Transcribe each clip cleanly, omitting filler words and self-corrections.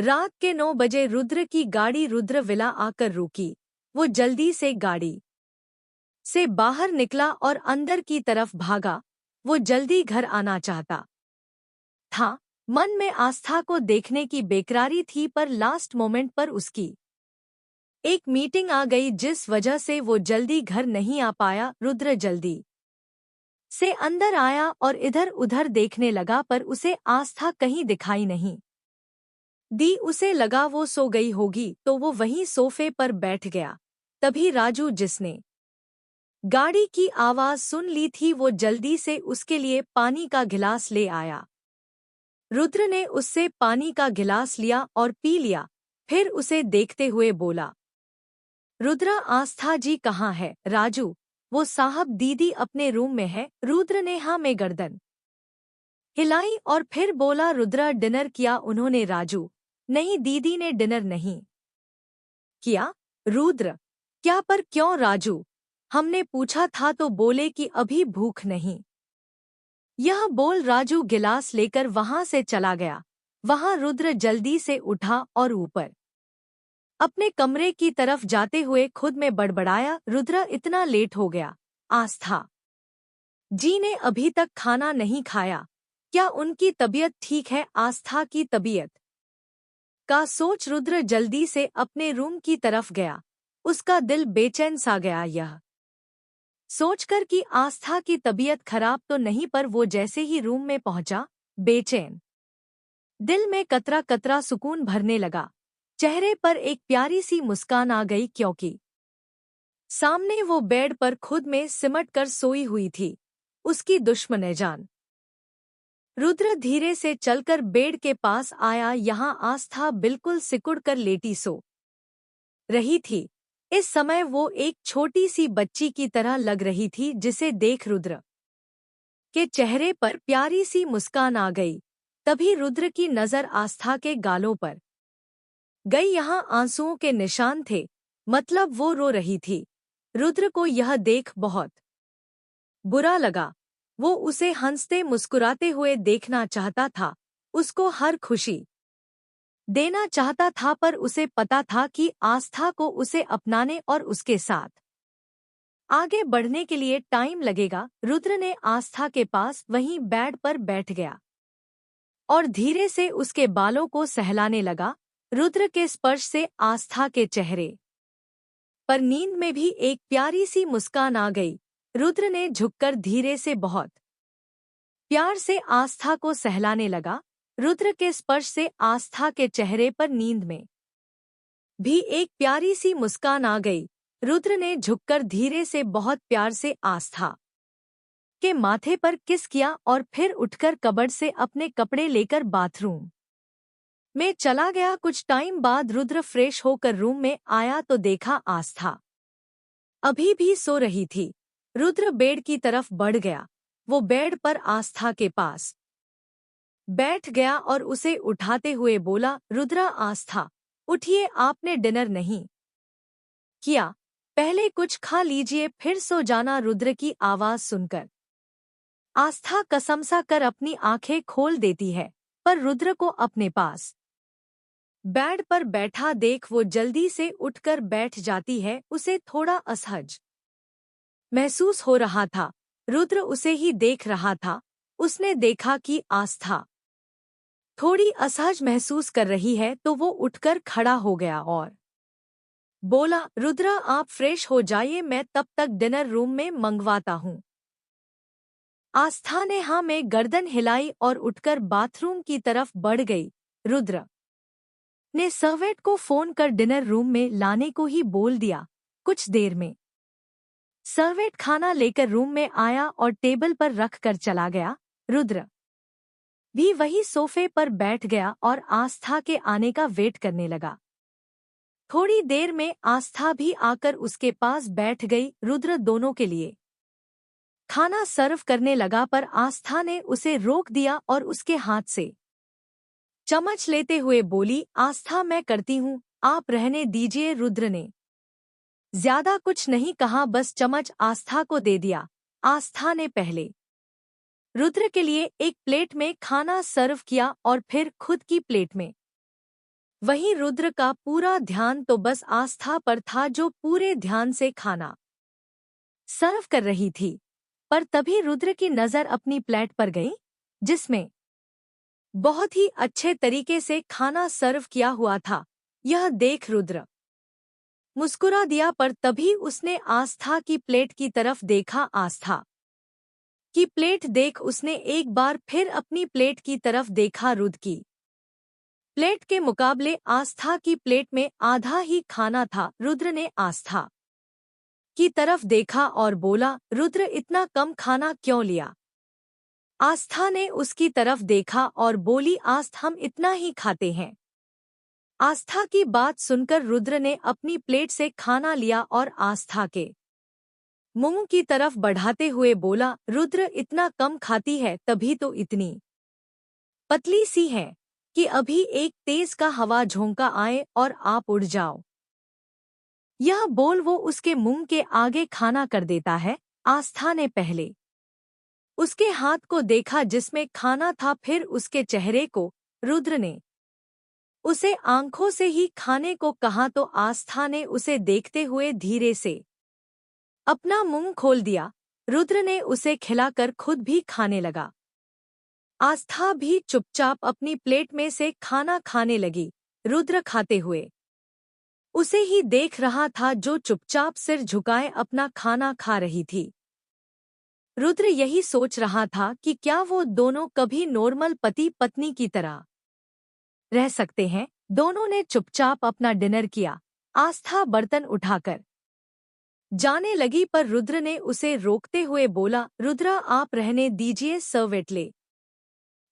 रात के 9 बजे रुद्र की गाड़ी रुद्र विला आकर रुकी। वो जल्दी से गाड़ी से बाहर निकला और अंदर की तरफ भागा। वो जल्दी घर आना चाहता था। मन में आस्था को देखने की बेकरारी थी, पर लास्ट मोमेंट पर उसकी एक मीटिंग आ गई जिस वजह से वो जल्दी घर नहीं आ पाया। रुद्र जल्दी से अंदर आया और इधर उधर देखने लगा, पर उसे आस्था कहीं दिखाई नहीं दी। उसे लगा वो सो गई होगी, तो वो वहीं सोफे पर बैठ गया। तभी राजू, जिसने गाड़ी की आवाज सुन ली थी, वो जल्दी से उसके लिए पानी का गिलास ले आया। रुद्र ने उससे पानी का गिलास लिया और पी लिया। फिर उसे देखते हुए बोला, रुद्रा, आस्था जी कहाँ है? राजू, वो साहब, दीदी अपने रूम में है। रुद्र ने हाँ में गर्दन हिलाई और फिर बोला, रुद्रा, डिनर किया उन्होंने? राजू, नहीं, दीदी ने डिनर नहीं किया। रुद्र, क्या? पर क्यों? राजू, हमने पूछा था तो बोले कि अभी भूख नहीं। यह बोल राजू गिलास लेकर वहां से चला गया। वहां रुद्र जल्दी से उठा और ऊपर अपने कमरे की तरफ जाते हुए खुद में बड़बड़ाया, रुद्र, इतना लेट हो गया। आस्था जी ने अभी तक खाना नहीं खाया। क्या उनकी तबीयत ठीक है? आस्था की तबीयत का सोच रुद्र जल्दी से अपने रूम की तरफ गया। उसका दिल बेचैन सा गया, यह सोचकर कि आस्था की तबीयत खराब तो नहीं, पर वो जैसे ही रूम में पहुंचा, बेचैन दिल में कतरा कतरा सुकून भरने लगा। चेहरे पर एक प्यारी सी मुस्कान आ गई, क्योंकि सामने वो बेड पर खुद में सिमट कर सोई हुई थी, उसकी दुश्मन जान। रुद्र धीरे से चलकर बेड के पास आया। यहाँ आस्था बिल्कुल सिकुड़ कर लेटी सो रही थी। इस समय वो एक छोटी सी बच्ची की तरह लग रही थी, जिसे देख रुद्र के चेहरे पर प्यारी सी मुस्कान आ गई। तभी रुद्र की नजर आस्था के गालों पर गई। यहाँ आंसुओं के निशान थे, मतलब वो रो रही थी। रुद्र को यह देख बहुत बुरा लगा। वो उसे हंसते मुस्कुराते हुए देखना चाहता था, उसको हर खुशी देना चाहता था, पर उसे पता था कि आस्था को उसे अपनाने और उसके साथ आगे बढ़ने के लिए टाइम लगेगा। रुद्र ने आस्था के पास वहीं बेड पर बैठ गया और धीरे से उसके बालों को सहलाने लगा। रुद्र के स्पर्श से आस्था के चेहरे पर नींद में भी एक प्यारी सी मुस्कान आ गई। रुद्र ने झुककर धीरे से बहुत प्यार से आस्था को सहलाने लगा। रुद्र के स्पर्श से आस्था के चेहरे पर नींद में भी एक प्यारी सी मुस्कान आ गई। रुद्र ने झुककर धीरे से बहुत प्यार से आस्था के माथे पर किस किया और फिर उठकर कबर्ड से अपने कपड़े लेकर बाथरूम में चला गया। कुछ टाइम बाद रुद्र फ्रेश होकर रूम में आया तो देखा आस्था अभी भी सो रही थी। रुद्र बेड की तरफ बढ़ गया। वो बेड पर आस्था के पास बैठ गया और उसे उठाते हुए बोला, रुद्रा, आस्था, उठिए, आपने डिनर नहीं किया, पहले कुछ खा लीजिए फिर सो जाना। रुद्र की आवाज सुनकर आस्था कसमसा कर अपनी आंखें खोल देती है, पर रुद्र को अपने पास बेड पर बैठा देख वो जल्दी से उठकर बैठ जाती है। उसे थोड़ा असहज महसूस हो रहा था। रुद्र उसे ही देख रहा था। उसने देखा कि आस्था थोड़ी असहज महसूस कर रही है, तो वो उठकर खड़ा हो गया और बोला, रुद्रा, आप फ्रेश हो जाइए, मैं तब तक डिनर रूम में मंगवाता हूँ। आस्था ने हाँ में गर्दन हिलाई और उठकर बाथरूम की तरफ बढ़ गई। रुद्र ने सर्वेंट को फोन कर डिनर रूम में लाने को ही बोल दिया। कुछ देर में सर्वेंट खाना लेकर रूम में आया और टेबल पर रख कर चला गया। रुद्र भी वही सोफे पर बैठ गया और आस्था के आने का वेट करने लगा। थोड़ी देर में आस्था भी आकर उसके पास बैठ गई। रुद्र दोनों के लिए खाना सर्व करने लगा, पर आस्था ने उसे रोक दिया और उसके हाथ से चम्मच लेते हुए बोली, आस्था, मैं करती हूँ, आप रहने दीजिए। रुद्र ने ज्यादा कुछ नहीं कहा, बस चम्मच आस्था को दे दिया। आस्था ने पहले रुद्र के लिए एक प्लेट में खाना सर्व किया और फिर खुद की प्लेट में वहीं रुद्र का पूरा ध्यान तो बस आस्था पर था, जो पूरे ध्यान से खाना सर्व कर रही थी। पर तभी रुद्र की नजर अपनी प्लेट पर गई, जिसमें बहुत ही अच्छे तरीके से खाना सर्व किया हुआ था। यह देख रुद्र मुस्कुरा दिया, पर तभी उसने आस्था की प्लेट की तरफ देखा। आस्था की प्लेट देख उसने एक बार फिर अपनी प्लेट की तरफ देखा। रुद्र की प्लेट के मुकाबले आस्था की प्लेट में आधा ही खाना था। रुद्र ने आस्था की तरफ देखा और बोला, रुद्र इतना कम खाना क्यों लिया? आस्था ने उसकी तरफ देखा और बोली, आस्था हम इतना ही खाते हैं। आस्था की बात सुनकर रुद्र ने अपनी प्लेट से खाना लिया और आस्था के मुंह की तरफ बढ़ाते हुए बोला, रुद्र इतना कम खाती है तभी तो इतनी पतली सी है कि अभी एक तेज का हवा झोंका आए और आप उड़ जाओ। यह बोल वो उसके मुंह के आगे खाना कर देता है। आस्था ने पहले उसके हाथ को देखा जिसमें खाना था, फिर उसके चेहरे को। रुद्र ने उसे आंखों से ही खाने को कहा तो आस्था ने उसे देखते हुए धीरे से अपना मुंह खोल दिया। रुद्र ने उसे खिलाकर खुद भी खाने लगा। आस्था भी चुपचाप अपनी प्लेट में से खाना खाने लगी। रुद्र खाते हुए उसे ही देख रहा था, जो चुपचाप सिर झुकाए अपना खाना खा रही थी। रुद्र यही सोच रहा था कि क्या वो दोनों कभी नॉर्मल पति पत्नी की तरह रह सकते हैं। दोनों ने चुपचाप अपना डिनर किया। आस्था बर्तन उठाकर जाने लगी, पर रुद्र ने उसे रोकते हुए बोला, रुद्र आप रहने दीजिए, सर्वेंट ले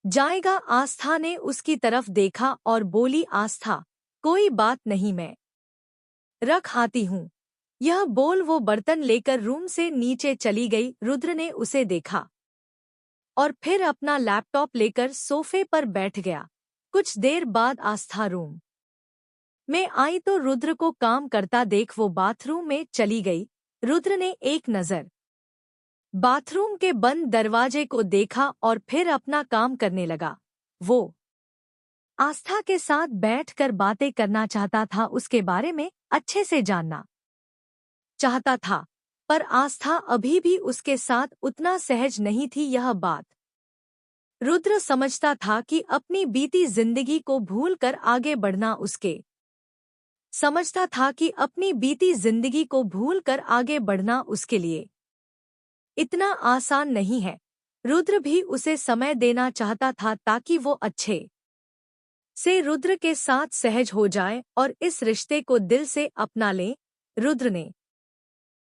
जाएगा। आस्था ने उसकी तरफ देखा और बोली, आस्था कोई बात नहीं, मैं रख आती हूँ। यह बोल वो बर्तन लेकर रूम से नीचे चली गई। रुद्र ने उसे देखा और फिर अपना लैपटॉप लेकर सोफे पर बैठ गया। कुछ देर बाद आस्था रूम में आई तो रुद्र को काम करता देख वो बाथरूम में चली गई। रुद्र ने एक नज़र बाथरूम के बंद दरवाजे को देखा और फिर अपना काम करने लगा। वो आस्था के साथ बैठकर बातें करना चाहता था, उसके बारे में अच्छे से जानना चाहता था, पर आस्था अभी भी उसके साथ उतना सहज नहीं थी। यह बात रुद्र समझता था कि अपनी बीती जिंदगी को भूलकर आगे बढ़ना उसके समझता था कि अपनी बीती जिंदगी को भूलकर आगे बढ़ना उसके लिए इतना आसान नहीं है। रुद्र भी उसे समय देना चाहता था ताकि वो अच्छे से रुद्र के साथ सहज हो जाए और इस रिश्ते को दिल से अपना ले। रुद्र ने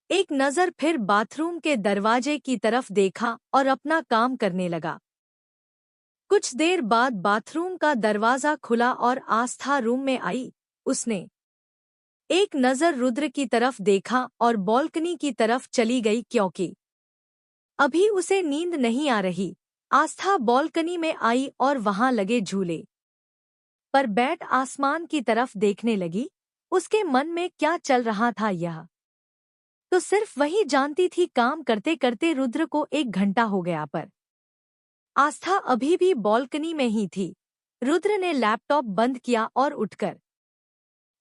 एक नज़र फिर बाथरूम के दरवाजे की तरफ देखा और अपना काम करने लगा। कुछ देर बाद बाथरूम का दरवाजा खुला और आस्था रूम में आई। उसने एक नज़र रुद्र की तरफ देखा और बालकनी की तरफ चली गई, क्योंकि अभी उसे नींद नहीं आ रही। आस्था बालकनी में आई और वहां लगे झूले पर बैठ आसमान की तरफ देखने लगी। उसके मन में क्या चल रहा था यह तो सिर्फ वही जानती थी। काम करते करते रुद्र को 1 घंटा हो गया, पर आस्था अभी भी बालकनी में ही थी। रुद्र ने लैपटॉप बंद किया और उठकर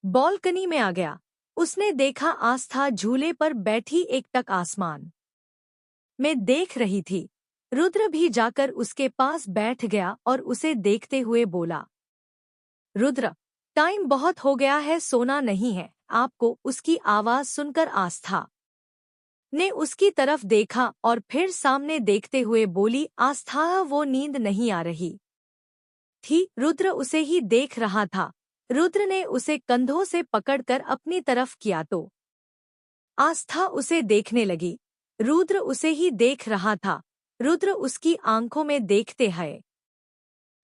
बालकनी में आ गया। उसने देखा आस्था झूले पर बैठी एकटक आसमान में देख रही थी। रुद्र भी जाकर उसके पास बैठ गया और उसे देखते हुए बोला, रुद्र टाइम बहुत हो गया है, सोना नहीं है आपको? उसकी आवाज सुनकर आस्था ने उसकी तरफ देखा और फिर सामने देखते हुए बोली, आस्था वो नींद नहीं आ रही थी। रुद्र उसे ही देख रहा था। रुद्र ने उसे कंधों से पकड़कर अपनी तरफ किया तो आस्था उसे देखने लगी। रुद्र उसे ही देख रहा था। रुद्र उसकी आंखों में देखते हैं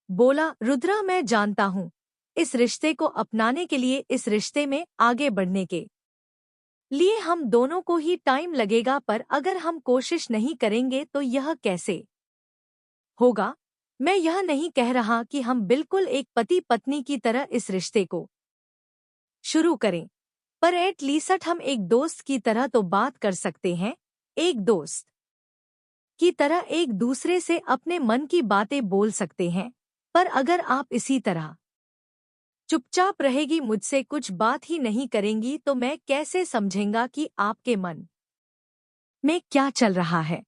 बोला, रुद्रा मैं जानता हूँ इस रिश्ते को अपनाने के लिए, इस रिश्ते में आगे बढ़ने के लिए हम दोनों को ही टाइम लगेगा, पर अगर हम कोशिश नहीं करेंगे तो यह कैसे होगा? मैं यह नहीं कह रहा कि हम बिल्कुल एक पति पत्नी की तरह इस रिश्ते को शुरू करें, पर एटलीस्ट हम एक दोस्त की तरह तो बात कर सकते हैं। एक दोस्त की तरह एक दूसरे से अपने मन की बातें बोल सकते हैं। पर अगर आप इसी तरह चुपचाप रहेगी, मुझसे कुछ बात ही नहीं करेंगी तो मैं कैसे समझेंगा कि आपके मन में क्या चल रहा है।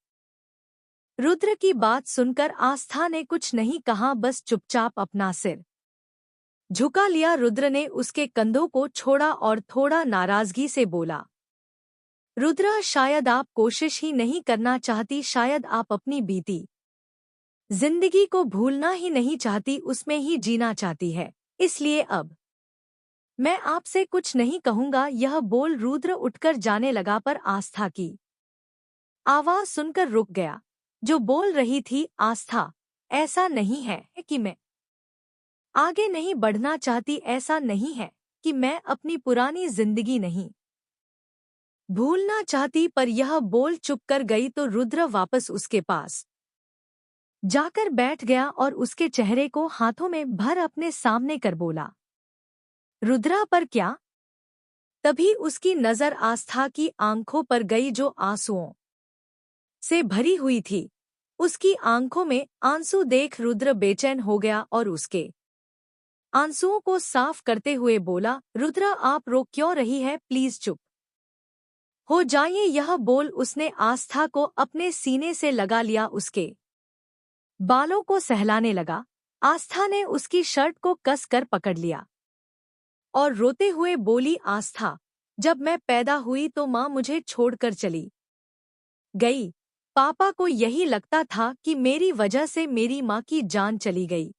रुद्र की बात सुनकर आस्था ने कुछ नहीं कहा, बस चुपचाप अपना सिर झुका लिया। रुद्र ने उसके कंधों को छोड़ा और थोड़ा नाराजगी से बोला, रुद्र शायद आप कोशिश ही नहीं करना चाहती, शायद आप अपनी बीती जिंदगी को भूलना ही नहीं चाहती, उसमें ही जीना चाहती है, इसलिए अब मैं आपसे कुछ नहीं कहूंगा। यह बोल रुद्र उठकर जाने लगा, पर आस्था की आवाज सुनकर रुक गया, जो बोल रही थी, आस्था, ऐसा नहीं है कि मैं आगे नहीं बढ़ना चाहती, ऐसा नहीं है कि मैं अपनी पुरानी जिंदगी नहीं भूलना चाहती। पर यह बोल चुप कर गई तो रुद्र वापस उसके पास जाकर बैठ गया और उसके चेहरे को हाथों में भर अपने सामने कर बोला, रुद्रा पर क्या? तभी उसकी नजर आस्था की आंखों पर गई, जो आंसुओं से भरी हुई थी। उसकी आंखों में आंसू देख रुद्र बेचैन हो गया और उसके आंसुओं को साफ करते हुए बोला, रुद्रा आप रो क्यों रही है, प्लीज चुप हो जाइए। यह बोल उसने आस्था को अपने सीने से लगा लिया, उसके बालों को सहलाने लगा। आस्था ने उसकी शर्ट को कस कर पकड़ लिया और रोते हुए बोली, आस्था, जब मैं पैदा हुई तो माँ मुझे छोड़कर चली गई। पापा को यही लगता था कि मेरी वजह से मेरी माँ की जान चली गई।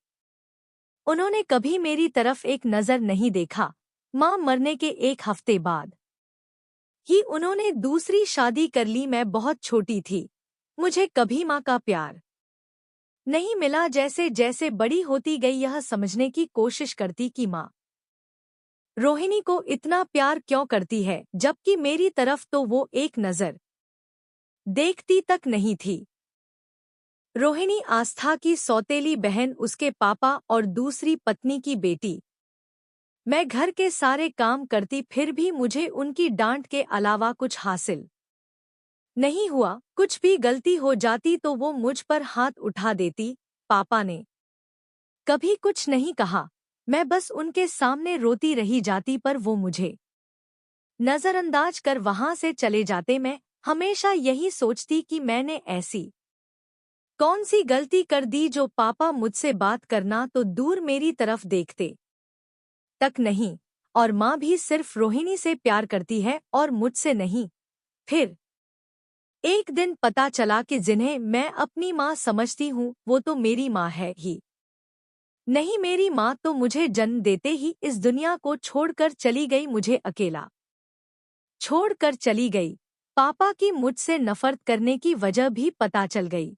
उन्होंने कभी मेरी तरफ एक नजर नहीं देखा। माँ मरने के एक हफ्ते बाद ही उन्होंने दूसरी शादी कर ली। मैं बहुत छोटी थी, मुझे कभी माँ का प्यार नहीं मिला। जैसे जैसे बड़ी होती गई यह समझने की कोशिश करती कि माँ रोहिणी को इतना प्यार क्यों करती है, जबकि मेरी तरफ तो वो एक नजर देखती तक नहीं थी। रोहिणी आस्था की सौतेली बहन, उसके पापा और दूसरी पत्नी की बेटी। मैं घर के सारे काम करती, फिर भी मुझे उनकी डांट के अलावा कुछ हासिल नहीं हुआ। कुछ भी गलती हो जाती तो वो मुझ पर हाथ उठा देती। पापा ने कभी कुछ नहीं कहा, मैं बस उनके सामने रोती रही जाती, पर वो मुझे नजरअंदाज कर वहां से चले जाते। मैं हमेशा यही सोचती कि मैंने ऐसी कौन सी गलती कर दी जो पापा मुझसे बात करना तो दूर मेरी तरफ देखते तक नहीं, और माँ भी सिर्फ रोहिणी से प्यार करती है और मुझसे नहीं। फिर एक दिन पता चला कि जिन्हें मैं अपनी माँ समझती हूँ वो तो मेरी माँ है ही नहीं। मेरी माँ तो मुझे जन्म देते ही इस दुनिया को छोड़कर चली गई, मुझे अकेला छोड़कर चली गई। पापा की मुझसे नफरत करने की वजह भी पता चल गई।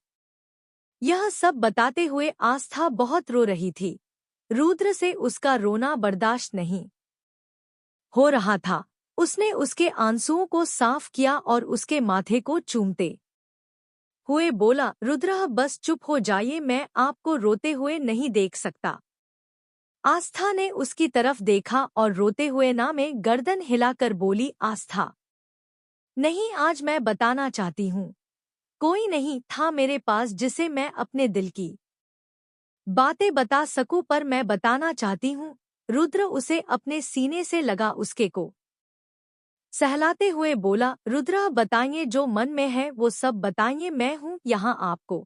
यह सब बताते हुए आस्था बहुत रो रही थी। रुद्र से उसका रोना बर्दाश्त नहीं हो रहा था। उसने उसके आंसुओं को साफ किया और उसके माथे को चूमते हुए बोला, रुद्र बस चुप हो जाइए, मैं आपको रोते हुए नहीं देख सकता। आस्था ने उसकी तरफ देखा और रोते हुए ना में गर्दन हिलाकर बोली, आस्था, नहीं, आज मैं बताना चाहती हूँ। कोई नहीं था मेरे पास जिसे मैं अपने दिल की बातें बता सकूं, पर मैं बताना चाहती हूँ। रुद्र उसे अपने सीने से लगा, उसके को सहलाते हुए बोला, रुद्र बताइए, जो मन में है वो सब बताइए, मैं हूँ यहाँ आपको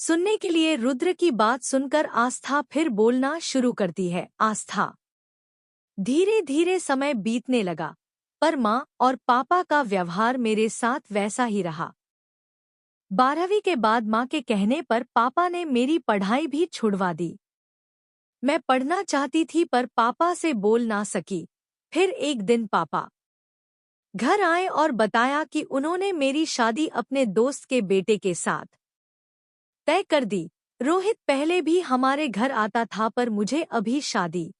सुनने के लिए। रुद्र की बात सुनकर आस्था फिर बोलना शुरू करती है, आस्था, धीरे धीरे समय बीतने लगा, पर माँ और पापा का व्यवहार मेरे साथ वैसा ही रहा। 12वीं के बाद माँ के कहने पर पापा ने मेरी पढ़ाई भी छुड़वा दी। मैं पढ़ना चाहती थी पर पापा से बोल ना सकी। फिर एक दिन पापा घर आए और बताया कि उन्होंने मेरी शादी अपने दोस्त के बेटे के साथ तय कर दी। रोहित पहले भी हमारे घर आता था, पर मुझे अभी शादी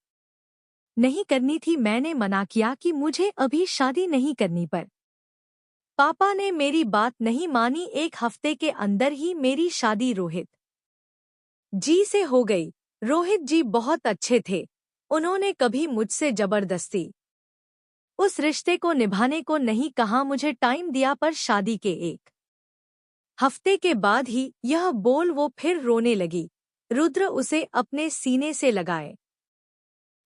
नहीं करनी थी। मैंने मना किया कि मुझे अभी शादी नहीं करनी, पर पापा ने मेरी बात नहीं मानी। एक हफ्ते के अंदर ही मेरी शादी रोहित जी से हो गई। रोहित जी बहुत अच्छे थे, उन्होंने कभी मुझसे जबरदस्ती उस रिश्ते को निभाने को नहीं कहा, मुझे टाइम दिया। पर शादी के एक हफ्ते के बाद ही यह बोल वो फिर रोने लगी। रुद्र उसे अपने सीने से लगाए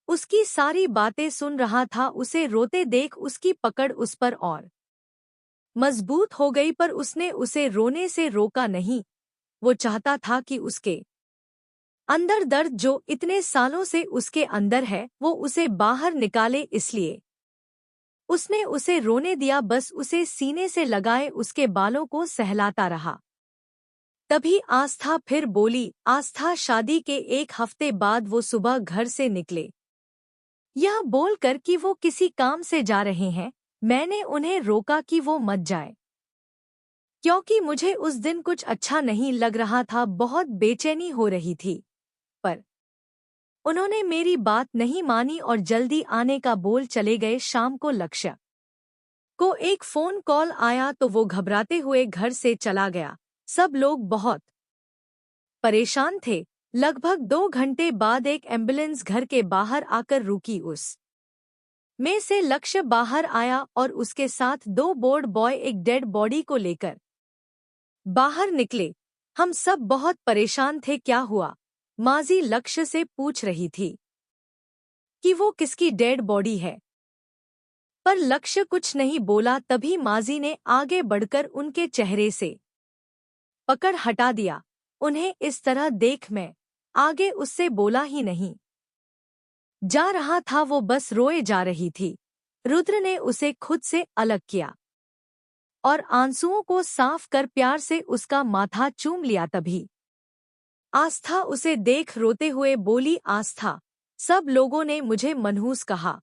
उसकी सारी बातें सुन रहा था। उसे रोते देख उसकी पकड़ उस पर और मजबूत हो गई, पर उसने उसे रोने से रोका नहीं। वो चाहता था कि उसके अंदर दर्द जो इतने सालों से उसके अंदर है वो उसे बाहर निकाले, इसलिए उसने उसे रोने दिया। बस उसे सीने से लगाए उसके बालों को सहलाता रहा। तभी आस्था फिर बोली। आस्था, शादी के एक हफ्ते बाद वो सुबह घर से निकले, यह बोलकर कि वो किसी काम से जा रहे हैं। मैंने उन्हें रोका कि वो मत जाए, क्योंकि मुझे उस दिन कुछ अच्छा नहीं लग रहा था, बहुत बेचैनी हो रही थी। पर उन्होंने मेरी बात नहीं मानी और जल्दी आने का बोल चले गए। शाम को लक्ष्य को एक फोन कॉल आया तो वो घबराते हुए घर से चला गया। सब लोग बहुत परेशान थे। लगभग 2 घंटे बाद एक एम्बुलेंस घर के बाहर आकर रुकी। उस में से लक्ष्य बाहर आया और उसके साथ 2 बोर्ड बॉय एक डेड बॉडी को लेकर बाहर निकले। हम सब बहुत परेशान थे। क्या हुआ? माजी लक्ष्य से पूछ रही थी कि वो किसकी डेड बॉडी है, पर लक्ष्य कुछ नहीं बोला। तभी माजी ने आगे बढ़कर उनके चेहरे से पकड़ हटा दिया। उन्हें इस तरह देख मैं आगे उससे बोला ही नहीं जा रहा था। वो बस रोए जा रही थी। रुद्र ने उसे खुद से अलग किया और आंसुओं को साफ कर प्यार से उसका माथा चूम लिया। तभी आस्था उसे देख रोते हुए बोली। आस्था, सब लोगों ने मुझे मनहूस कहा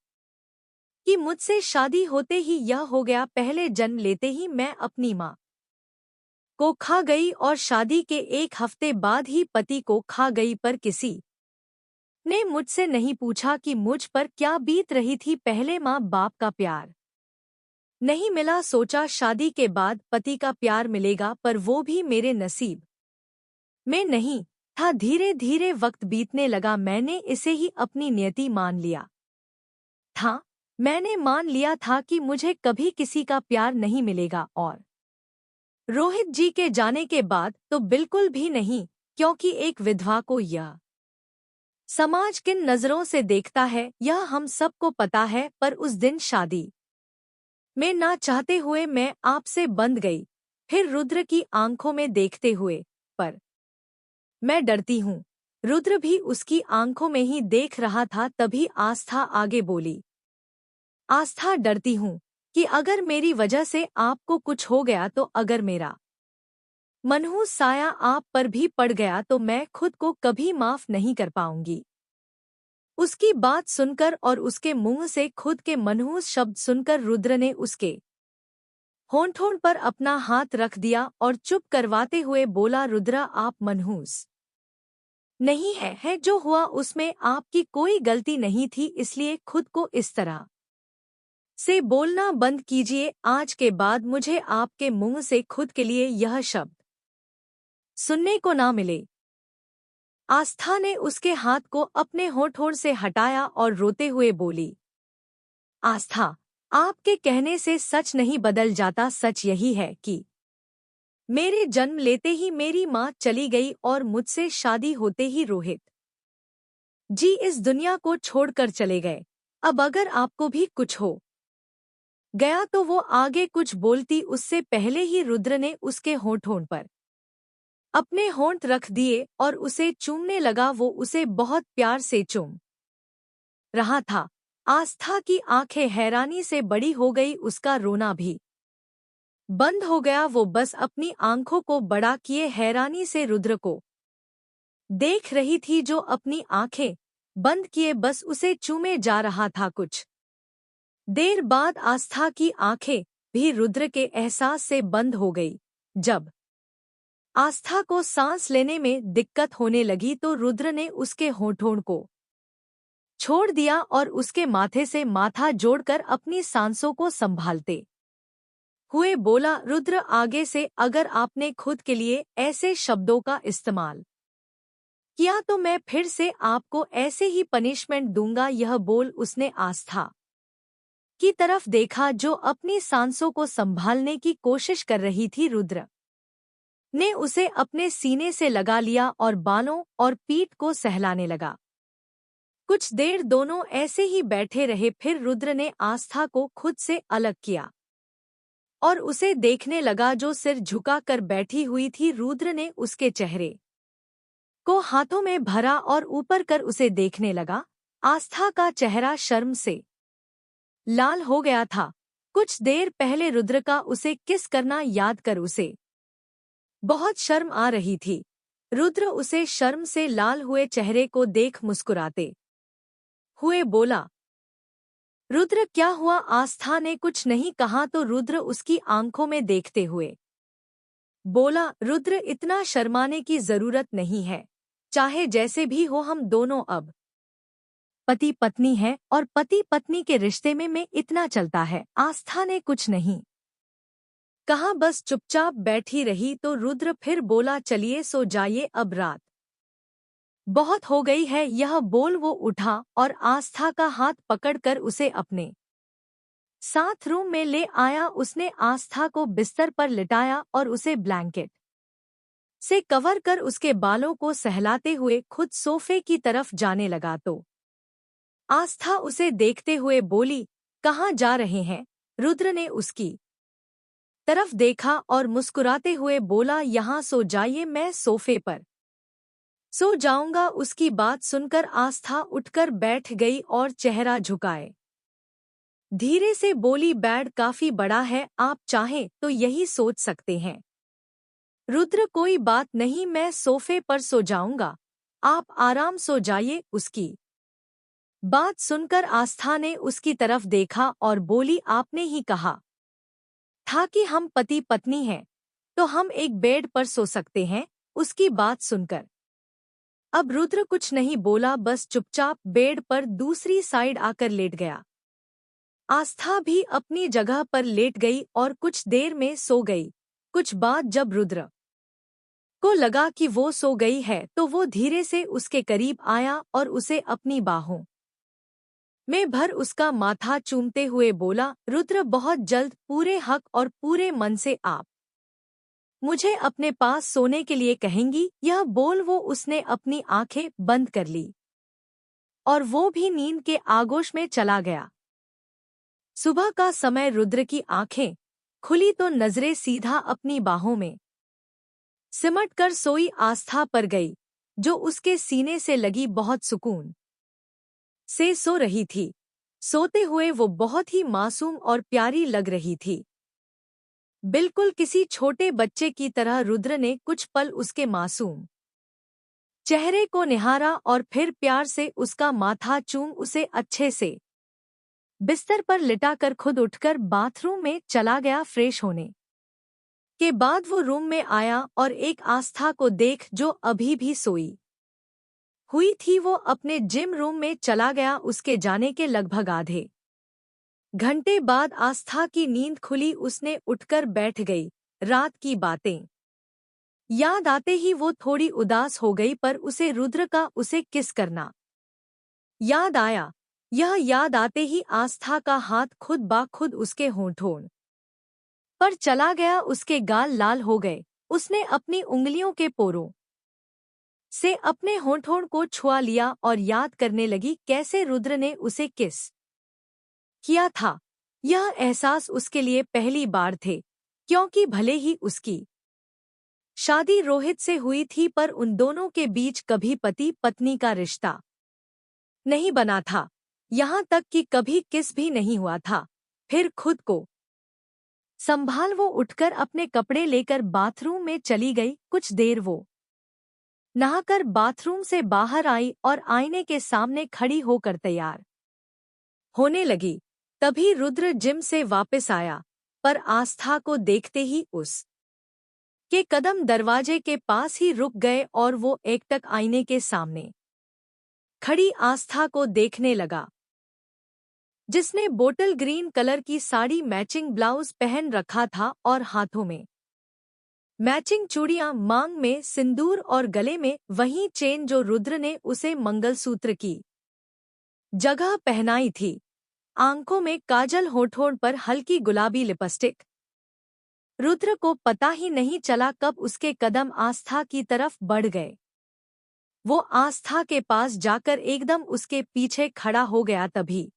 कि मुझसे शादी होते ही यह हो गया। पहले जन्म लेते ही मैं अपनी माँ को खा गई और शादी के एक हफ्ते बाद ही पति को खा गई। पर किसी ने मुझसे नहीं पूछा कि मुझ पर क्या बीत रही थी। पहले माँ बाप का प्यार नहीं मिला, सोचा शादी के बाद पति का प्यार मिलेगा, पर वो भी मेरे नसीब में नहीं था। धीरे धीरे वक्त बीतने लगा। मैंने इसे ही अपनी नियति मान लिया था। मैंने मान लिया था कि मुझे कभी किसी का प्यार नहीं मिलेगा, और रोहित जी के जाने के बाद तो बिल्कुल भी नहीं, क्योंकि एक विधवा को यह समाज किन नजरों से देखता है यह हम सबको पता है। पर उस दिन शादी में ना चाहते हुए मैं आपसे बंध गई, फिर रुद्र की आंखों में देखते हुए। पर मैं डरती हूँ। रुद्र भी उसकी आंखों में ही देख रहा था। तभी आस्था आगे बोली। आस्था, डरती हूँ कि अगर मेरी वजह से आपको कुछ हो गया तो अगर मेरा मनहूस साया आप पर भी पड़ गया तो मैं खुद को कभी माफ नहीं कर पाऊंगी। उसकी बात सुनकर और उसके मुंह से खुद के मनहूस शब्द सुनकर रुद्र ने उसके होंठों पर अपना हाथ रख दिया और चुप करवाते हुए बोला। रुद्र, आप मनहूस नहीं है जो हुआ उसमें आपकी कोई गलती नहीं थी, इसलिए खुद को इस तरह से बोलना बंद कीजिए। आज के बाद मुझे आपके मुंह से खुद के लिए यह शब्द सुनने को ना मिले। आस्था ने उसके हाथ को अपने होठों से हटाया और रोते हुए बोली। आस्था, आपके कहने से सच नहीं बदल जाता। सच यही है कि मेरे जन्म लेते ही मेरी माँ चली गई और मुझसे शादी होते ही रोहित जी इस दुनिया को छोड़कर चले गए। अब अगर आपको भी कुछ हो गया तो वो आगे कुछ बोलती उससे पहले ही रुद्र ने उसके होंठों पर अपने होंठ रख दिए और उसे चूमने लगा। वो उसे बहुत प्यार से चूम रहा था। आस्था की आंखें हैरानी से बड़ी हो गई। उसका रोना भी बंद हो गया। वो बस अपनी आंखों को बड़ा किए हैरानी से रुद्र को देख रही थी, जो अपनी आंखें बंद किए बस उसे चूमे जा रहा था। कुछ देर बाद आस्था की आंखें भी रुद्र के एहसास से बंद हो गई। जब आस्था को सांस लेने में दिक्कत होने लगी तो रुद्र ने उसके होंठों को छोड़ दिया और उसके माथे से माथा जोड़कर अपनी सांसों को संभालते हुए बोला। रुद्र, आगे से अगर आपने खुद के लिए ऐसे शब्दों का इस्तेमाल किया तो मैं फिर से आपको ऐसे ही पनिशमेंट दूंगा। यह बोल उसने आस्था की तरफ देखा, जो अपनी सांसों को संभालने की कोशिश कर रही थी। रुद्र ने उसे अपने सीने से लगा लिया और बालों और पीठ को सहलाने लगा। कुछ देर दोनों ऐसे ही बैठे रहे, फिर रुद्र ने आस्था को खुद से अलग किया और उसे देखने लगा जो सिर झुका कर बैठी हुई थी। रुद्र ने उसके चेहरे को हाथों में भरा और ऊपर कर उसे देखने लगा। आस्था का चेहरा शर्म से लाल हो गया था। कुछ देर पहले रुद्र का उसे किस करना याद कर उसे बहुत शर्म आ रही थी। रुद्र उसे शर्म से लाल हुए चेहरे को देख मुस्कुराते हुए बोला, रुद्र क्या हुआ? आस्था ने कुछ नहीं कहा तो रुद्र उसकी आंखों में देखते हुए बोला, रुद्र इतना शर्माने की जरूरत नहीं है, चाहे जैसे भी हो हम दोनों अब पति पत्नी हैं और पति पत्नी के रिश्ते में इतना चलता है। आस्था ने कुछ नहीं कहा, बस चुपचाप बैठी रही। तो रुद्र फिर बोला, चलिए सो जाइए, अब रात बहुत हो गई है। यह बोल वो उठा और आस्था का हाथ पकड़कर उसे अपने साथ रूम में ले आया। उसने आस्था को बिस्तर पर लिटाया और उसे ब्लैंकेट से कवर कर उसके बालों को सहलाते हुए खुद सोफे की तरफ जाने लगा तो आस्था उसे देखते हुए बोली, कहाँ जा रहे हैं? रुद्र ने उसकी तरफ देखा और मुस्कुराते हुए बोला, यहाँ सो जाइए, मैं सोफे पर सो जाऊंगा। उसकी बात सुनकर आस्था उठकर बैठ गई और चेहरा झुकाए धीरे से बोली, बेड काफी बड़ा है, आप चाहें तो यही सोच सकते हैं। रुद्र कोई बात नहीं, मैं सोफे पर सो जाऊंगा, आप आराम सो जाइए। उसकी बात सुनकर आस्था ने उसकी तरफ देखा और बोली, आपने ही कहा था कि हम पति पत्नी हैं, तो हम एक बेड पर सो सकते हैं। उसकी बात सुनकर अब रुद्र कुछ नहीं बोला, बस चुपचाप बेड पर दूसरी साइड आकर लेट गया। आस्था भी अपनी जगह पर लेट गई और कुछ देर में सो गई। कुछ बाद जब रुद्र को लगा कि वो सो गई है तो वो धीरे से उसके करीब आया और उसे अपनी बाहों में भर उसका माथा चूमते हुए बोला, रुद्र बहुत जल्द पूरे हक और पूरे मन से आप मुझे अपने पास सोने के लिए कहेंगी? यह बोल वो उसने अपनी आंखें बंद कर ली और वो भी नींद के आगोश में चला गया। सुबह का समय रुद्र की आंखें खुली तो नजरें सीधा अपनी बाहों में सिमट कर सोई आस्था पर गई, जो उसके सीने से लगी बहुत सुकून से सो रही थी। सोते हुए वो बहुत ही मासूम और प्यारी लग रही थी, बिल्कुल किसी छोटे बच्चे की तरह। रुद्र ने कुछ पल उसके मासूम चेहरे को निहारा और फिर प्यार से उसका माथा चूम उसे अच्छे से बिस्तर पर लिटाकर खुद उठकर बाथरूम में चला गया। फ्रेश होने के बाद वो रूम में आया और एक आस्था को देख जो अभी भी सोई हुई थी, वो अपने जिम रूम में चला गया। उसके जाने के लगभग आधे घंटे बाद आस्था की नींद खुली। उसने उठकर बैठ गई। रात की बातें याद आते ही वो थोड़ी उदास हो गई, पर उसे रुद्र का उसे किस करना याद आया। यह याद आते ही आस्था का हाथ खुद ब खुद उसके होंठों पर चला गया। उसके गाल लाल हो गए। उसने अपनी उंगलियों के पोरों से अपने होंठों को छुआ लिया और याद करने लगी कैसे रुद्र ने उसे किस किया था। यह एहसास उसके लिए पहली बार थे, क्योंकि भले ही उसकी शादी रोहित से हुई थी, पर उन दोनों के बीच कभी पति पत्नी का रिश्ता नहीं बना था। यहाँ तक कि कभी किस भी नहीं हुआ था। फिर खुद को संभाल वो उठकर अपने कपड़े लेकर बाथरूम में चली गई। कुछ देर वो नहाकर बाथरूम से बाहर आई और आईने के सामने खड़ी होकर तैयार होने लगी। तभी रुद्र जिम से वापस आया, पर आस्था को देखते ही उस के कदम दरवाजे के पास ही रुक गए और वो एकटक आईने के सामने खड़ी आस्था को देखने लगा, जिसने बोतल ग्रीन कलर की साड़ी मैचिंग ब्लाउज पहन रखा था और हाथों में मैचिंग चूड़ियां, मांग में सिंदूर और गले में वही चेन जो रुद्र ने उसे मंगलसूत्र की जगह पहनाई थी। आंखों में काजल, होठों पर हल्की गुलाबी लिपस्टिक। रुद्र को पता ही नहीं चला कब उसके कदम आस्था की तरफ बढ़ गए। वो आस्था के पास जाकर एकदम उसके पीछे खड़ा हो गया। तभी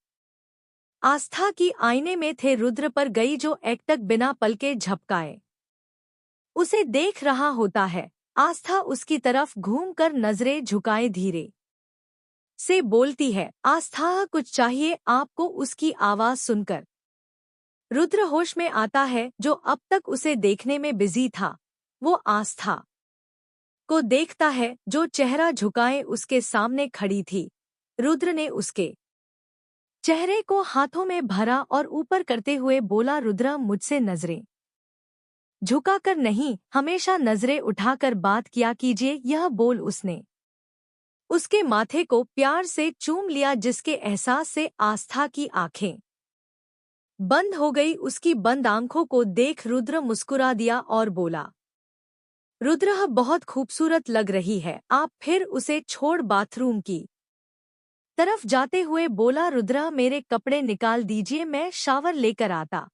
आस्था की आईने में थे रुद्र पर गई जो एकटक बिना पलके झपकाए उसे देख रहा होता है। आस्था उसकी तरफ घूमकर नजरें झुकाए धीरे से बोलती है, आस्था कुछ चाहिए आपको? उसकी आवाज सुनकर रुद्र होश में आता है। जो अब तक उसे देखने में बिजी था वो आस्था को देखता है जो चेहरा झुकाए उसके सामने खड़ी थी। रुद्र ने उसके चेहरे को हाथों में भरा और ऊपर करते हुए बोला, रुद्र मुझसे नजरें झुकाकर नहीं, हमेशा नजरें उठाकर बात किया कीजिए। यह बोल उसने उसके माथे को प्यार से चूम लिया, जिसके एहसास से आस्था की आंखें बंद हो गई। उसकी बंद आंखों को देख रुद्र मुस्कुरा दिया और बोला, रुद्र बहुत खूबसूरत लग रही है आप। फिर उसे छोड़ बाथरूम की तरफ जाते हुए बोला, रुद्र मेरे कपड़े निकाल दीजिए, मैं शावर लेकर आता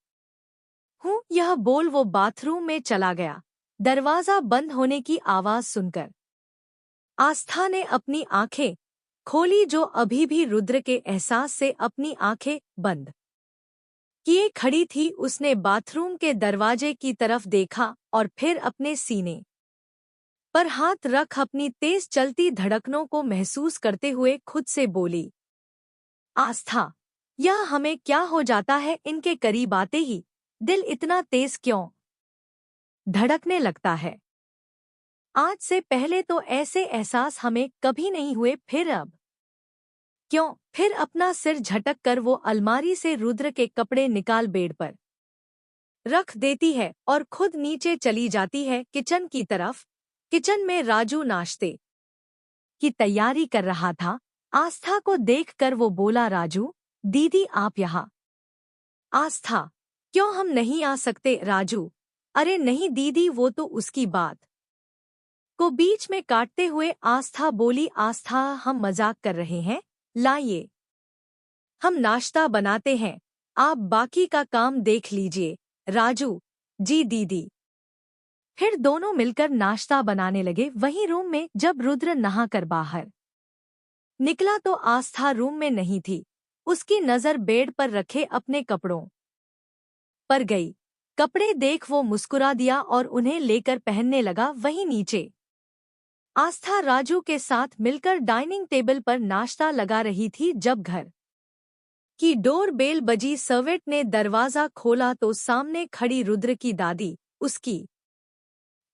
हूँ। यह बोल वो बाथरूम में चला गया। दरवाजा बंद होने की आवाज सुनकर आस्था ने अपनी आंखें खोली, जो अभी भी रुद्र के एहसास से अपनी आंखें बंद किए खड़ी थी। उसने बाथरूम के दरवाजे की तरफ देखा और फिर अपने सीने पर हाथ रख अपनी तेज चलती धड़कनों को महसूस करते हुए खुद से बोली, आस्था यह हमें क्या हो जाता है? इनके करीब आते ही दिल इतना तेज क्यों धड़कने लगता है? आज से पहले तो ऐसे एहसास हमें कभी नहीं हुए, फिर अब क्यों? फिर अपना सिर झटक कर वो अलमारी से रुद्र के कपड़े निकाल बेड पर रख देती है और खुद नीचे चली जाती है किचन की तरफ। किचन में राजू नाश्ते की तैयारी कर रहा था। आस्था को देखकर वो बोला, राजू दीदी आप यहाँ? आस्था, क्यों हम नहीं आ सकते? राजू, अरे नहीं दीदी, वो तो उसकी बात को बीच में काटते हुए आस्था बोली, आस्था हम मजाक कर रहे हैं, लाइए हम नाश्ता बनाते हैं, आप बाकी का काम देख लीजिए। राजू, जी दीदी। फिर दोनों मिलकर नाश्ता बनाने लगे। वहीं रूम में जब रुद्र नहाकर बाहर निकला तो आस्था रूम में नहीं थी। उसकी नजर बेड पर रखे अपने कपड़ों पर गई। कपड़े देख वो मुस्कुरा दिया और उन्हें लेकर पहनने लगा। वहीं नीचे आस्था राजू के साथ मिलकर डाइनिंग टेबल पर नाश्ता लगा रही थी जब घर की डोर बेल बजी। सर्वेंट ने दरवाजा खोला तो सामने खड़ी रुद्र की दादी, उसकी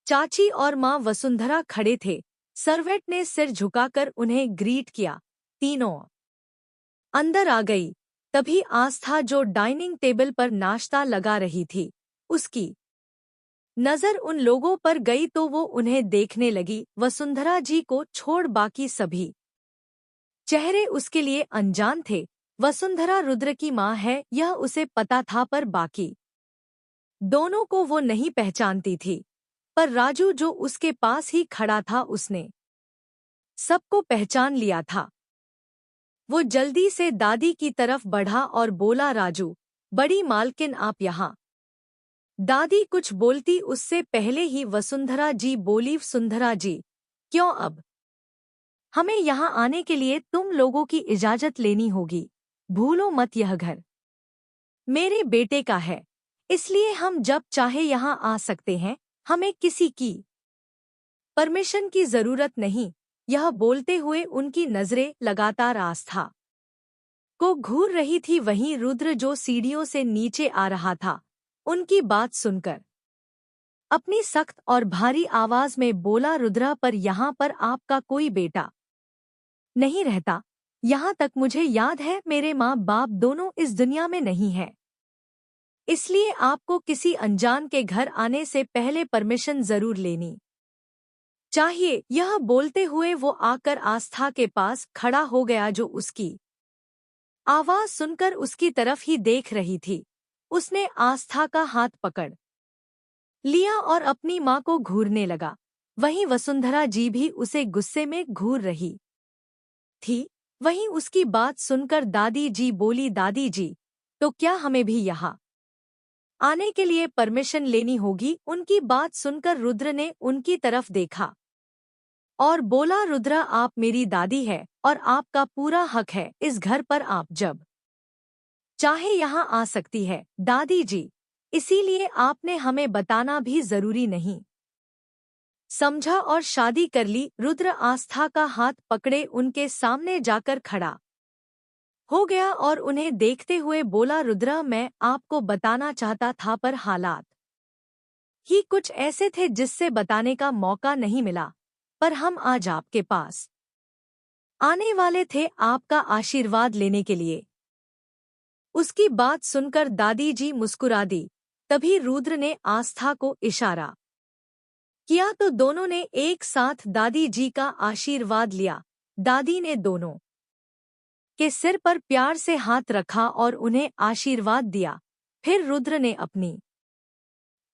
चाची और माँ वसुंधरा खड़े थे। सर्वेंट ने सिर झुकाकर उन्हें ग्रीट किया। तीनों अंदर आ गई। तभी आस्था जो डाइनिंग टेबल पर नाश्ता लगा रही थी, उसकी नजर उन लोगों पर गई तो वो उन्हें देखने लगी। वसुंधरा जी को छोड़ बाकी सभी चेहरे उसके लिए अनजान थे। वसुंधरा रुद्र की माँ है यह उसे पता था, पर बाकी दोनों को वो नहीं पहचानती थी। पर राजू जो उसके पास ही खड़ा था उसने सबको पहचान लिया था। वो जल्दी से दादी की तरफ बढ़ा और बोला, राजू बड़ी मालकिन आप यहाँ? दादी कुछ बोलती उससे पहले ही वसुंधरा जी बोली, वसुंधरा जी क्यों? अब हमें यहाँ आने के लिए तुम लोगों की इजाजत लेनी होगी। भूलो मत यह घर मेरे बेटे का है, इसलिए हम जब चाहे यहाँ आ सकते हैं, हमें किसी की परमिशन की जरूरत नहीं। यह बोलते हुए उनकी नजरें लगातार आस्था को घूर रही थी। वहीं रुद्र जो सीढ़ियों से नीचे आ रहा था, उनकी बात सुनकर अपनी सख्त और भारी आवाज में बोला, रुद्र पर यहाँ पर आपका कोई बेटा नहीं रहता। यहाँ तक मुझे याद है मेरे माँ बाप दोनों इस दुनिया में नहीं है, इसलिए आपको किसी अनजान के घर आने से पहले परमिशन जरूर लेनी चाहिए। यह बोलते हुए वो आकर आस्था के पास खड़ा हो गया, जो उसकी आवाज सुनकर उसकी तरफ ही देख रही थी। उसने आस्था का हाथ पकड़ लिया और अपनी माँ को घूरने लगा। वहीं वसुंधरा जी भी उसे गुस्से में घूर रही थी। वहीं उसकी बात सुनकर दादी जी बोली, दादी जी तो क्या हमें भी यहाँ आने के लिए परमिशन लेनी होगी? उनकी बात सुनकर रुद्र ने उनकी तरफ देखा और बोला, रुद्र आप मेरी दादी है और आपका पूरा हक है इस घर पर, आप जब चाहे यहाँ आ सकती है दादी जी, इसीलिए आपने हमें बताना भी जरूरी नहीं समझा और शादी कर ली। रुद्र आस्था का हाथ पकड़े उनके सामने जाकर खड़ा हो गया और उन्हें देखते हुए बोला, रुद्र मैं आपको बताना चाहता था पर हालात ही कुछ ऐसे थे जिससे बताने का मौका नहीं मिला, पर हम आज आपके पास आने वाले थे आपका आशीर्वाद लेने के लिए। उसकी बात सुनकर दादी जी मुस्कुरा दी। तभी रुद्र ने आस्था को इशारा किया तो दोनों ने एक साथ दादी जी का आशीर्वाद लिया। दादी ने दोनों के सिर पर प्यार से हाथ रखा और उन्हें आशीर्वाद दिया। फिर रुद्र ने अपनी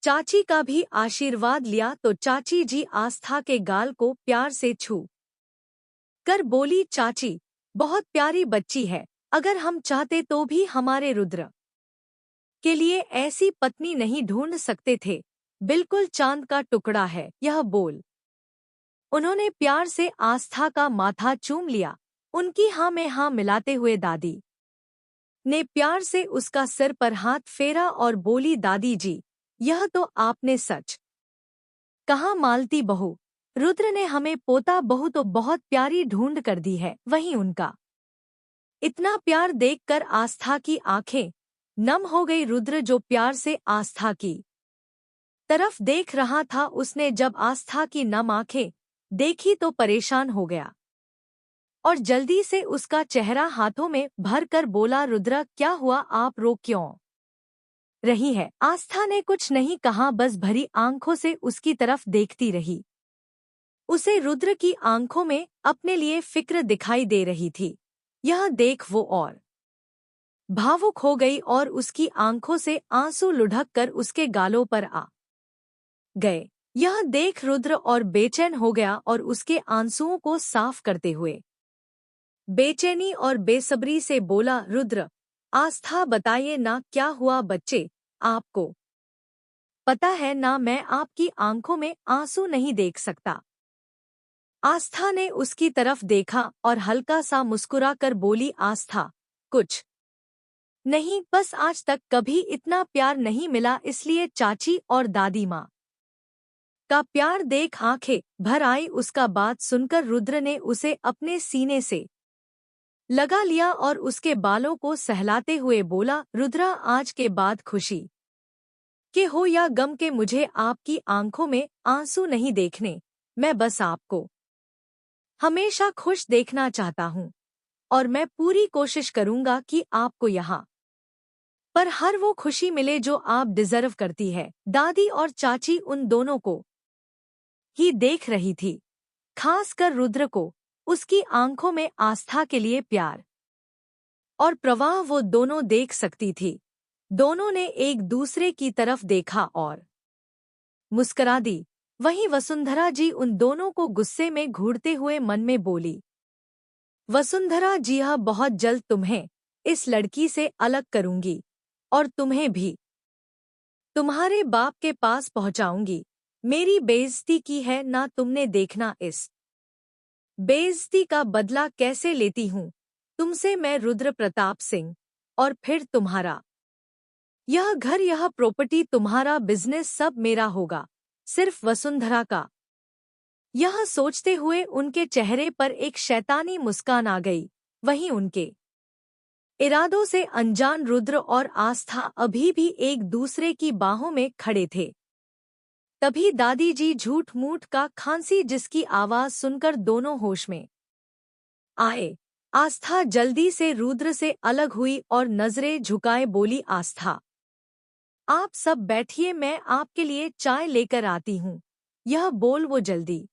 चाची का भी आशीर्वाद लिया तो चाची जी आस्था के गाल को प्यार से छू कर बोली, चाची बहुत प्यारी बच्ची है, अगर हम चाहते तो भी हमारे रुद्र के लिए ऐसी पत्नी नहीं ढूंढ सकते थे, बिल्कुल चांद का टुकड़ा है। यह बोल उन्होंने प्यार से आस्था का माथा चूम लिया। उनकी हाँ में हाँ मिलाते हुए दादी ने प्यार से उसका सिर पर हाथ फेरा और बोली, दादी जी यह तो आपने सच कहा मालती बहू, रुद्र ने हमें पोता बहू तो बहुत प्यारी ढूंढ कर दी है। वहीं उनका इतना प्यार देखकर आस्था की आंखें नम हो गई। रुद्र जो प्यार से आस्था की तरफ देख रहा था, उसने जब आस्था की नम आंखें देखी तो परेशान हो गया और जल्दी से उसका चेहरा हाथों में भर कर बोला, रुद्र क्या हुआ, आप रो क्यों रही है? आस्था ने कुछ नहीं कहा, बस भरी आंखों से उसकी तरफ देखती रही। उसे रुद्र की आंखों में अपने लिए फिक्र दिखाई दे रही थी। यह देख वो और भावुक हो गई और उसकी आंखों से आंसू लुढ़क कर उसके गालों पर आ गए। यह देख रुद्र और बेचैन हो गया और उसके आंसुओं को साफ करते हुए बेचैनी और बेसब्री से बोला, रुद्र आस्था बताइए ना क्या हुआ बच्चे, आपको पता है ना मैं आपकी आंखों में आंसू नहीं देख सकता। आस्था ने उसकी तरफ देखा और हल्का सा मुस्कुरा कर बोली, आस्था कुछ नहीं, बस आज तक कभी इतना प्यार नहीं मिला, इसलिए चाची और दादी माँ का प्यार देख आंखें भर आई। उसका बात सुनकर रुद्र ने उसे अपने सीने से लगा लिया और उसके बालों को सहलाते हुए बोला, रुद्र आज के बाद खुशी के हो या गम के मुझे आपकी आंखों में आंसू नहीं देखने, मैं बस आपको हमेशा खुश देखना चाहता हूँ और मैं पूरी कोशिश करूंगा कि आपको यहाँ पर हर वो खुशी मिले जो आप डिजर्व करती है। दादी और चाची उन दोनों को ही देख रही थी, खासकर रुद्र को। उसकी आंखों में आस्था के लिए प्यार और प्रवाह वो दोनों देख सकती थी। दोनों ने एक दूसरे की तरफ देखा और मुस्करा दी। वहीं वसुंधरा जी उन दोनों को गुस्से में घूरते हुए मन में बोली, वसुंधरा जी हाँ बहुत जल्द तुम्हें इस लड़की से अलग करूंगी और तुम्हें भी तुम्हारे बाप के पास पहुंचाऊंगी। मेरी बेइज्जती की है ना तुमने, देखना इस बेइज्जती का बदला कैसे लेती हूँ तुमसे मैं, रुद्र प्रताप सिंह। और फिर तुम्हारा यह घर, यह प्रॉपर्टी, तुम्हारा बिजनेस सब मेरा होगा, सिर्फ वसुंधरा का। यह सोचते हुए उनके चेहरे पर एक शैतानी मुस्कान आ गई। वहीं उनके इरादों से अनजान रुद्र और आस्था अभी भी एक दूसरे की बाहों में खड़े थे। तभी दादी जी झूठ मूठ का खांसी जिसकी आवाज सुनकर दोनों होश में आए। आस्था जल्दी से रुद्र से अलग हुई और नजरें झुकाए बोली, आस्था आप सब बैठिए, मैं आपके लिए चाय लेकर आती हूँ। यह बोल वो जल्दी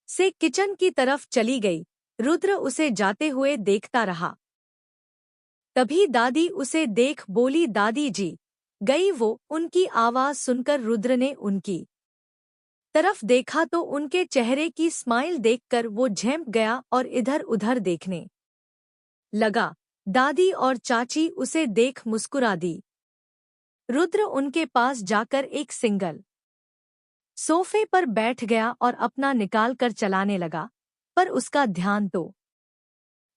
से किचन की तरफ चली गई। रुद्र उसे जाते हुए देखता रहा। तभी दादी उसे देख बोली, दादी जी गई वो। उनकी आवाज सुनकर रुद्र ने उनकी तरफ देखा तो उनके चेहरे की स्माइल देखकर वो झेंप गया और इधर उधर देखने लगा। दादी और चाची उसे देख मुस्कुरा दी। रुद्र उनके पास जाकर एक सिंगल सोफे पर बैठ गया और अपना निकाल कर चलाने लगा, पर उसका ध्यान तो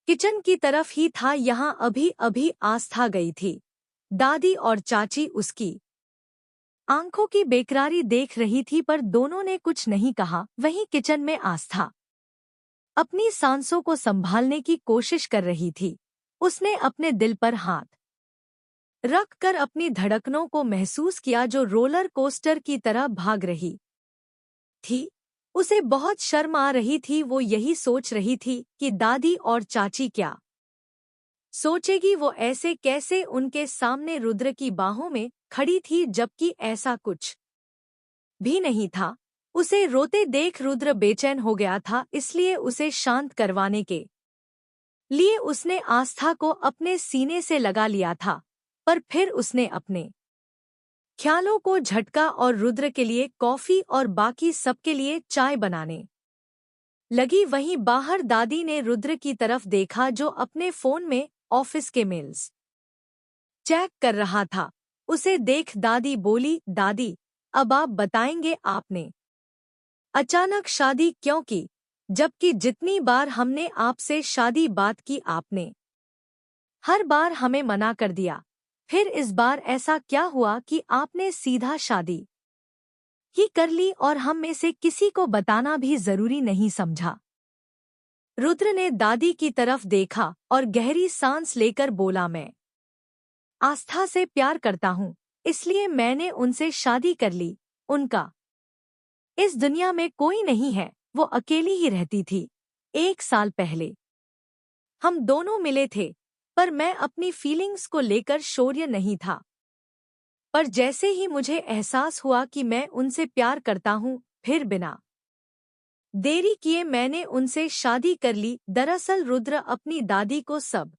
किचन की तरफ ही था। यहाँ अभी अभी आस्था गई थी। दादी और चाची उसकी आंखों की बेकरारी देख रही थी, पर दोनों ने कुछ नहीं कहा। वहीं किचन में आस्था अपनी सांसों को संभालने की कोशिश कर रही थी। उसने अपने दिल पर हाथ रख कर अपनी धड़कनों को महसूस किया, जो रोलर कोस्टर की तरह भाग रही थी। उसे बहुत शर्म आ रही थी। वो यही सोच रही थी कि दादी और चाची क्या सोचेगी। वो ऐसे कैसे उनके सामने रुद्र की बाहों में खड़ी थी, जबकि ऐसा कुछ भी नहीं था। उसे रोते देख रुद्र बेचैन हो गया था, इसलिए उसे शांत करवाने के लिए उसने आस्था को अपने सीने से लगा लिया था। पर फिर उसने अपने ख्यालों को झटका और रुद्र के लिए कॉफी और बाकी सबके लिए चाय बनाने लगी। वहीं बाहर दादी ने रुद्र की तरफ देखा, जो अपने फोन में ऑफिस के मेल्स चेक कर रहा था। उसे देख दादी बोली, दादी अब आप बताएंगे आपने अचानक शादी क्यों की, जबकि जितनी बार हमने आपसे शादी बात की आपने हर बार हमें मना कर दिया। फिर इस बार ऐसा क्या हुआ कि आपने सीधा शादी ही कर ली और हम में से किसी को बताना भी जरूरी नहीं समझा। रुद्र ने दादी की तरफ देखा और गहरी सांस लेकर बोला, मैं आस्था से प्यार करता हूँ, इसलिए मैंने उनसे शादी कर ली। उनका इस दुनिया में कोई नहीं है, वो अकेली ही रहती थी। 1 साल पहले हम दोनों मिले थे, पर मैं अपनी फीलिंग्स को लेकर शौर्य नहीं था। पर जैसे ही मुझे एहसास हुआ कि मैं उनसे प्यार करता हूँ, फिर बिना देरी किए मैंने उनसे शादी कर ली। दरअसल रुद्र अपनी दादी को सब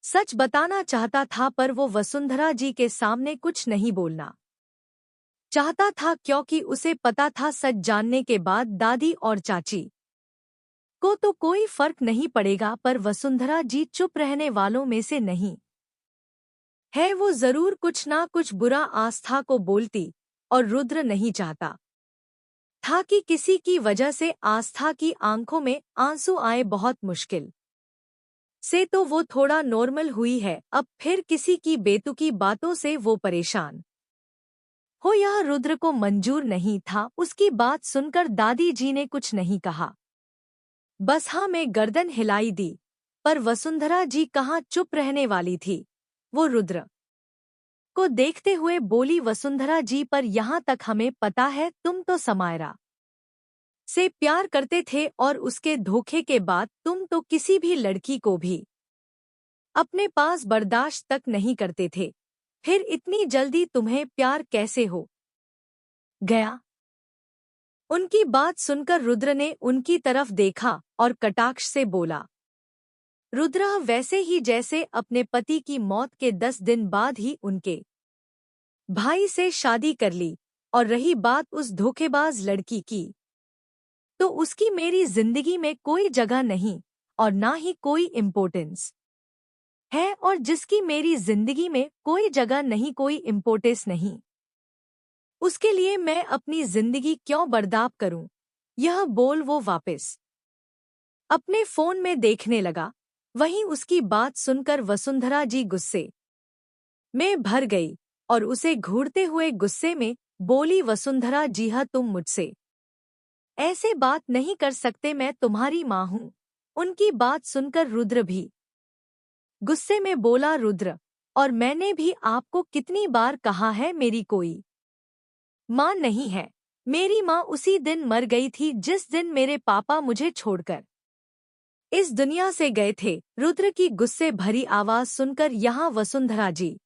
सच बताना चाहता था, पर वो वसुंधरा जी के सामने कुछ नहीं बोलना चाहता था, क्योंकि उसे पता था सच जानने के बाद दादी और चाची को तो कोई फर्क नहीं पड़ेगा, पर वसुंधरा जी चुप रहने वालों में से नहीं है। वो जरूर कुछ ना कुछ बुरा आस्था को बोलती, और रुद्र नहीं चाहता था कि किसी की वजह से आस्था की आंखों में आंसू आए। बहुत मुश्किल से तो वो थोड़ा नॉर्मल हुई है, अब फिर किसी की बेतुकी बातों से वो परेशान हो, यह रुद्र को मंजूर नहीं था। उसकी बात सुनकर दादी जी ने कुछ नहीं कहा, बस हाँ में गर्दन हिलाई दी। पर वसुंधरा जी कहाँ चुप रहने वाली थी। वो रुद्र को देखते हुए बोली, वसुंधरा जी, पर यहाँ तक हमें पता है तुम तो समायरा से प्यार करते थे, और उसके धोखे के बाद तुम तो किसी भी लड़की को भी अपने पास बर्दाश्त तक नहीं करते थे। फिर इतनी जल्दी तुम्हें प्यार कैसे हो गया। उनकी बात सुनकर रुद्र ने उनकी तरफ देखा और कटाक्ष से बोला, रुद्र वैसे ही जैसे अपने पति की मौत के 10 दिन बाद ही उनके भाई से शादी कर ली। और रही बात उस धोखेबाज लड़की की, तो उसकी मेरी जिंदगी में कोई जगह नहीं और ना ही कोई इम्पोर्टेंस है, और जिसकी मेरी जिंदगी में कोई जगह नहीं, कोई इम्पोर्टेंस नहीं, उसके लिए मैं अपनी जिंदगी क्यों बर्बाद करूं। यह बोल वो वापस अपने फोन में देखने लगा। वहीं उसकी बात सुनकर वसुंधरा जी गुस्से में भर गई और उसे घूरते हुए गुस्से में बोली, वसुंधरा जी हाँ, तुम मुझसे ऐसे बात नहीं कर सकते, मैं तुम्हारी माँ हूँ। उनकी बात सुनकर रुद्र भी गुस्से में बोला, रुद्र, और मैंने भी आपको कितनी बार कहा है मेरी कोई माँ नहीं है। मेरी माँ उसी दिन मर गई थी जिस दिन मेरे पापा मुझे छोड़कर इस दुनिया से गए थे। रुद्र की गुस्से भरी आवाज सुनकर यहाँ वसुंधरा जी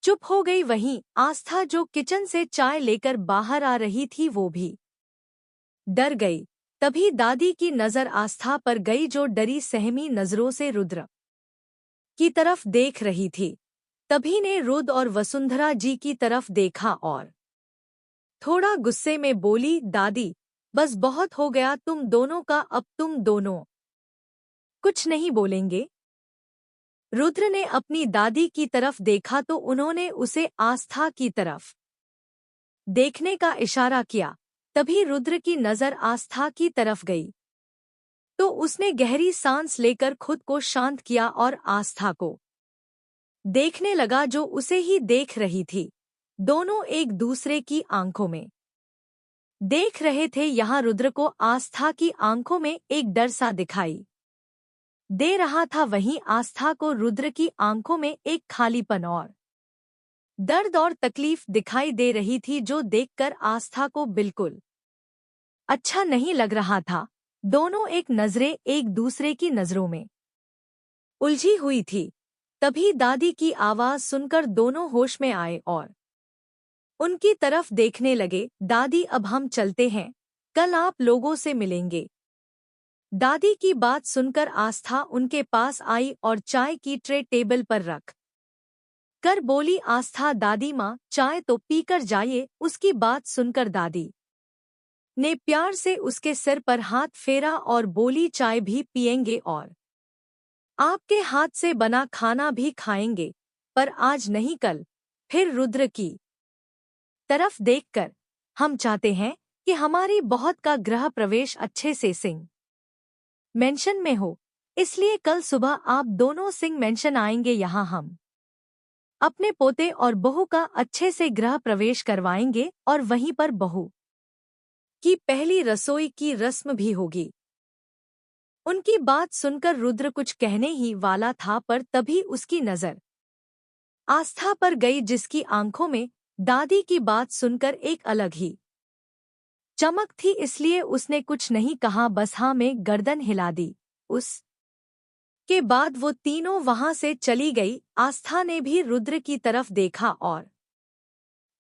चुप हो गई। वहीं आस्था जो किचन से चाय लेकर बाहर आ रही थी, वो भी डर गई। तभी दादी की नजर आस्था पर गई, जो डरी सहमी नजरों से रुद्र की तरफ देख रही थी। तभी ने रुद्र और वसुंधरा जी की तरफ देखा और थोड़ा गुस्से में बोली, दादी बस बहुत हो गया तुम दोनों का, अब तुम दोनों कुछ नहीं बोलेंगे। रुद्र ने अपनी दादी की तरफ देखा तो उन्होंने उसे आस्था की तरफ देखने का इशारा किया। तभी रुद्र की नजर आस्था की तरफ गई तो उसने गहरी सांस लेकर खुद को शांत किया और आस्था को देखने लगा जो उसे ही देख रही थी। दोनों एक दूसरे की आंखों में देख रहे थे। यहाँ रुद्र को आस्था की आंखों में एक डर सा दिखाई दे रहा था, वहीं आस्था को रुद्र की आंखों में एक खालीपन और दर्द और तकलीफ दिखाई दे रही थी जो देखकर आस्था को बिल्कुल अच्छा नहीं लग रहा था। दोनों एक नजरें एक दूसरे की नजरों में उलझी हुई थी। तभी दादी की आवाज सुनकर दोनों होश में आए और उनकी तरफ देखने लगे। दादी, अब हम चलते हैं, कल आप लोगों से मिलेंगे। दादी की बात सुनकर आस्था उनके पास आई और चाय की ट्रे टेबल पर रख कर बोली, आस्था दादी माँ, चाय तो पीकर जाइए। उसकी बात सुनकर दादी ने प्यार से उसके सिर पर हाथ फेरा और बोली, चाय भी पिएंगे और आपके हाथ से बना खाना भी खाएंगे, पर आज नहीं कल। फिर रुद्र की तरफ देखकर, हम चाहते हैं कि हमारी बहुत का गृह प्रवेश अच्छे से सिंह मेंशन में हो, इसलिए कल सुबह आप दोनों सिंह मेंशन आएंगे। यहाँ हम अपने पोते और बहू का अच्छे से गृह प्रवेश करवाएंगे और वहीं पर बहू की पहली रसोई की रस्म भी होगी। उनकी बात सुनकर रुद्र कुछ कहने ही वाला था, पर तभी उसकी नजर आस्था पर गई जिसकी आंखों में दादी की बात सुनकर एक अलग ही चमक थी। इसलिए उसने कुछ नहीं कहा, बस हाँ में गर्दन हिला दी। उस के बाद वो तीनों वहां से चली गई। आस्था ने भी रुद्र की तरफ देखा और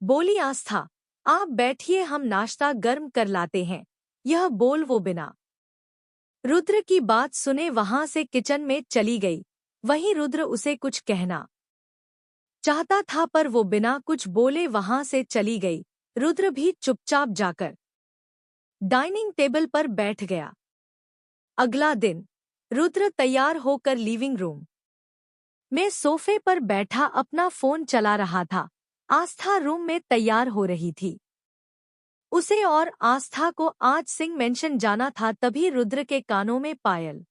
बोली, आस्था आप बैठिए, हम नाश्ता गर्म कर लाते हैं। यह बोल वो बिना रुद्र की बात सुने वहां से किचन में चली गई। वहीं रुद्र उसे कुछ कहना चाहता था, पर वो बिना कुछ बोले वहां से चली गई। रुद्र भी चुपचाप जाकर डाइनिंग टेबल पर बैठ गया। अगला दिन रुद्र तैयार होकर लिविंग रूम में सोफे पर बैठा अपना फोन चला रहा था। आस्था रूम में तैयार हो रही थी। उसे और आस्था को आज सिंह मेंशन जाना था। तभी रुद्र के कानों में पायल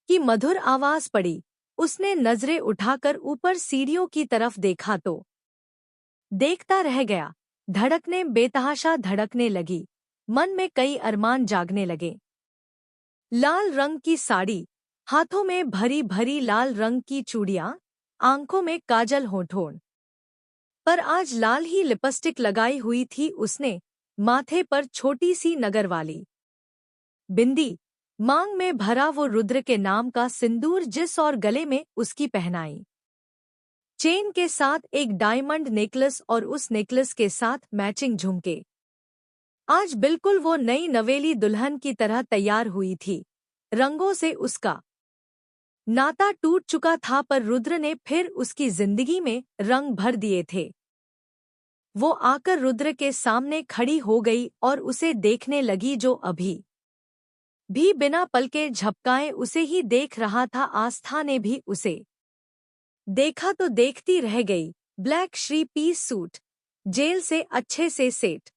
की मधुर आवाज पड़ी। उसने नजरें उठाकर ऊपर सीढ़ियों की तरफ देखा तो देखता रह गया। धड़कने बेतहाशा धड़कने लगी। मन में कई अरमान जागने लगे। लाल रंग की साड़ी, हाथों में भरी भरी लाल रंग की चूड़ियां, आंखों में काजल, होठों पर आज लाल ही लिपस्टिक लगाई हुई थी। उसने माथे पर छोटी सी नगर वाली बिंदी, मांग में भरा वो रुद्र के नाम का सिंदूर जिस और गले में उसकी पहनाई चेन के साथ एक डायमंड नेकलेस और उस नेकलेस के साथ मैचिंग झुमके। आज बिल्कुल वो नई नवेली दुल्हन की तरह तैयार हुई थी। रंगों से उसका नाता टूट चुका था, पर रुद्र ने फिर उसकी जिंदगी में रंग भर दिए थे। वो आकर रुद्र के सामने खड़ी हो गई और उसे देखने लगी, जो अभी भी बिना पलके झपकाए उसे ही देख रहा था। आस्था ने भी उसे देखा तो देखती रह गई। Black three piece suit, gel से अच्छे से सेट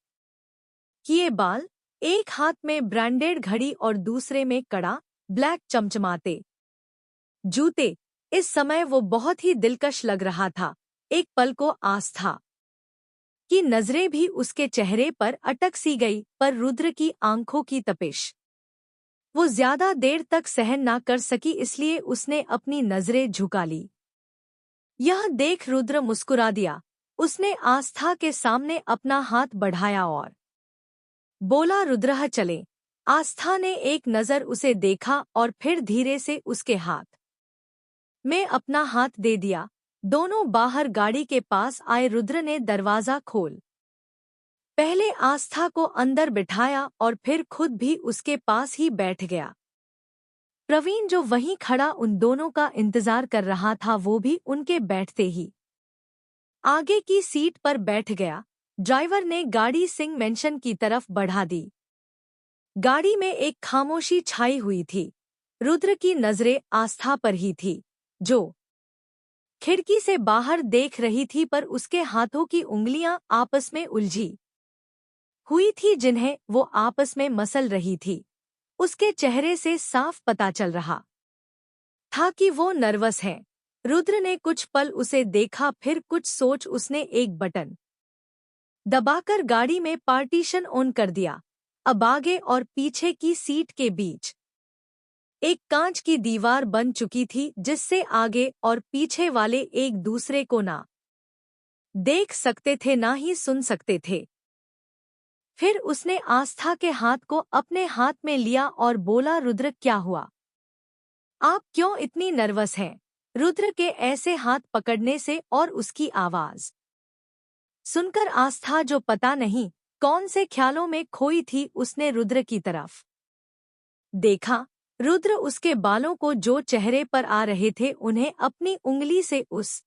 किए बाल, एक हाथ में ब्रांडेड घड़ी और दूसरे में कड़ा ब्लैक चमचमाते जूते। इस समय वो बहुत ही दिलकश लग रहा था। एक पल को आस्था की नजरें भी उसके चेहरे पर अटक सी गई, पर रुद्र की आंखों की तपिश वो ज्यादा देर तक सहन ना कर सकी, इसलिए उसने अपनी नजरें झुका ली। यह देख रुद्र मुस्कुरा दिया। उसने आस्था के सामने अपना हाथ बढ़ाया और बोला, रुद्र चले। आस्था ने एक नजर उसे देखा और फिर धीरे से उसके हाथ में अपना हाथ दे दिया। दोनों बाहर गाड़ी के पास आए। रुद्र ने दरवाजा खोल पहले आस्था को अंदर बिठाया और फिर खुद भी उसके पास ही बैठ गया। प्रवीण जो वहीं खड़ा उन दोनों का इंतजार कर रहा था, वो भी उनके बैठते ही आगे की सीट पर बैठ गया। ड्राइवर ने गाड़ी सिंह मेंशन की तरफ बढ़ा दी। गाड़ी में एक खामोशी छाई हुई थी। रुद्र की नजरें आस्था पर ही थी, जो खिड़की से बाहर देख रही थी, पर उसके हाथों की उंगलियां आपस में उलझी हुई थी, जिन्हें वो आपस में मसल रही थी। उसके चेहरे से साफ पता चल रहा था कि वो नर्वस है। रुद्र ने कुछ पल उसे देखा, फिर कुछ सोच उसने एक बटन दबाकर गाड़ी में पार्टीशन ऑन कर दिया। अब आगे और पीछे की सीट के बीच एक कांच की दीवार बन चुकी थी, जिससे आगे और पीछे वाले एक दूसरे को ना देख सकते थे, ना ही सुन सकते थे। फिर उसने आस्था के हाथ को अपने हाथ में लिया और बोला, रुद्र क्या हुआ? आप क्यों इतनी नर्वस हैं? रुद्र के ऐसे हाथ पकड़ने से और उसकी आवाज सुनकर आस्था, जो पता नहीं कौन से ख्यालों में खोई थी, उसने रुद्र की तरफ देखा। रुद्र उसके बालों को जो चेहरे पर आ रहे थे, उन्हें अपनी उंगली से उस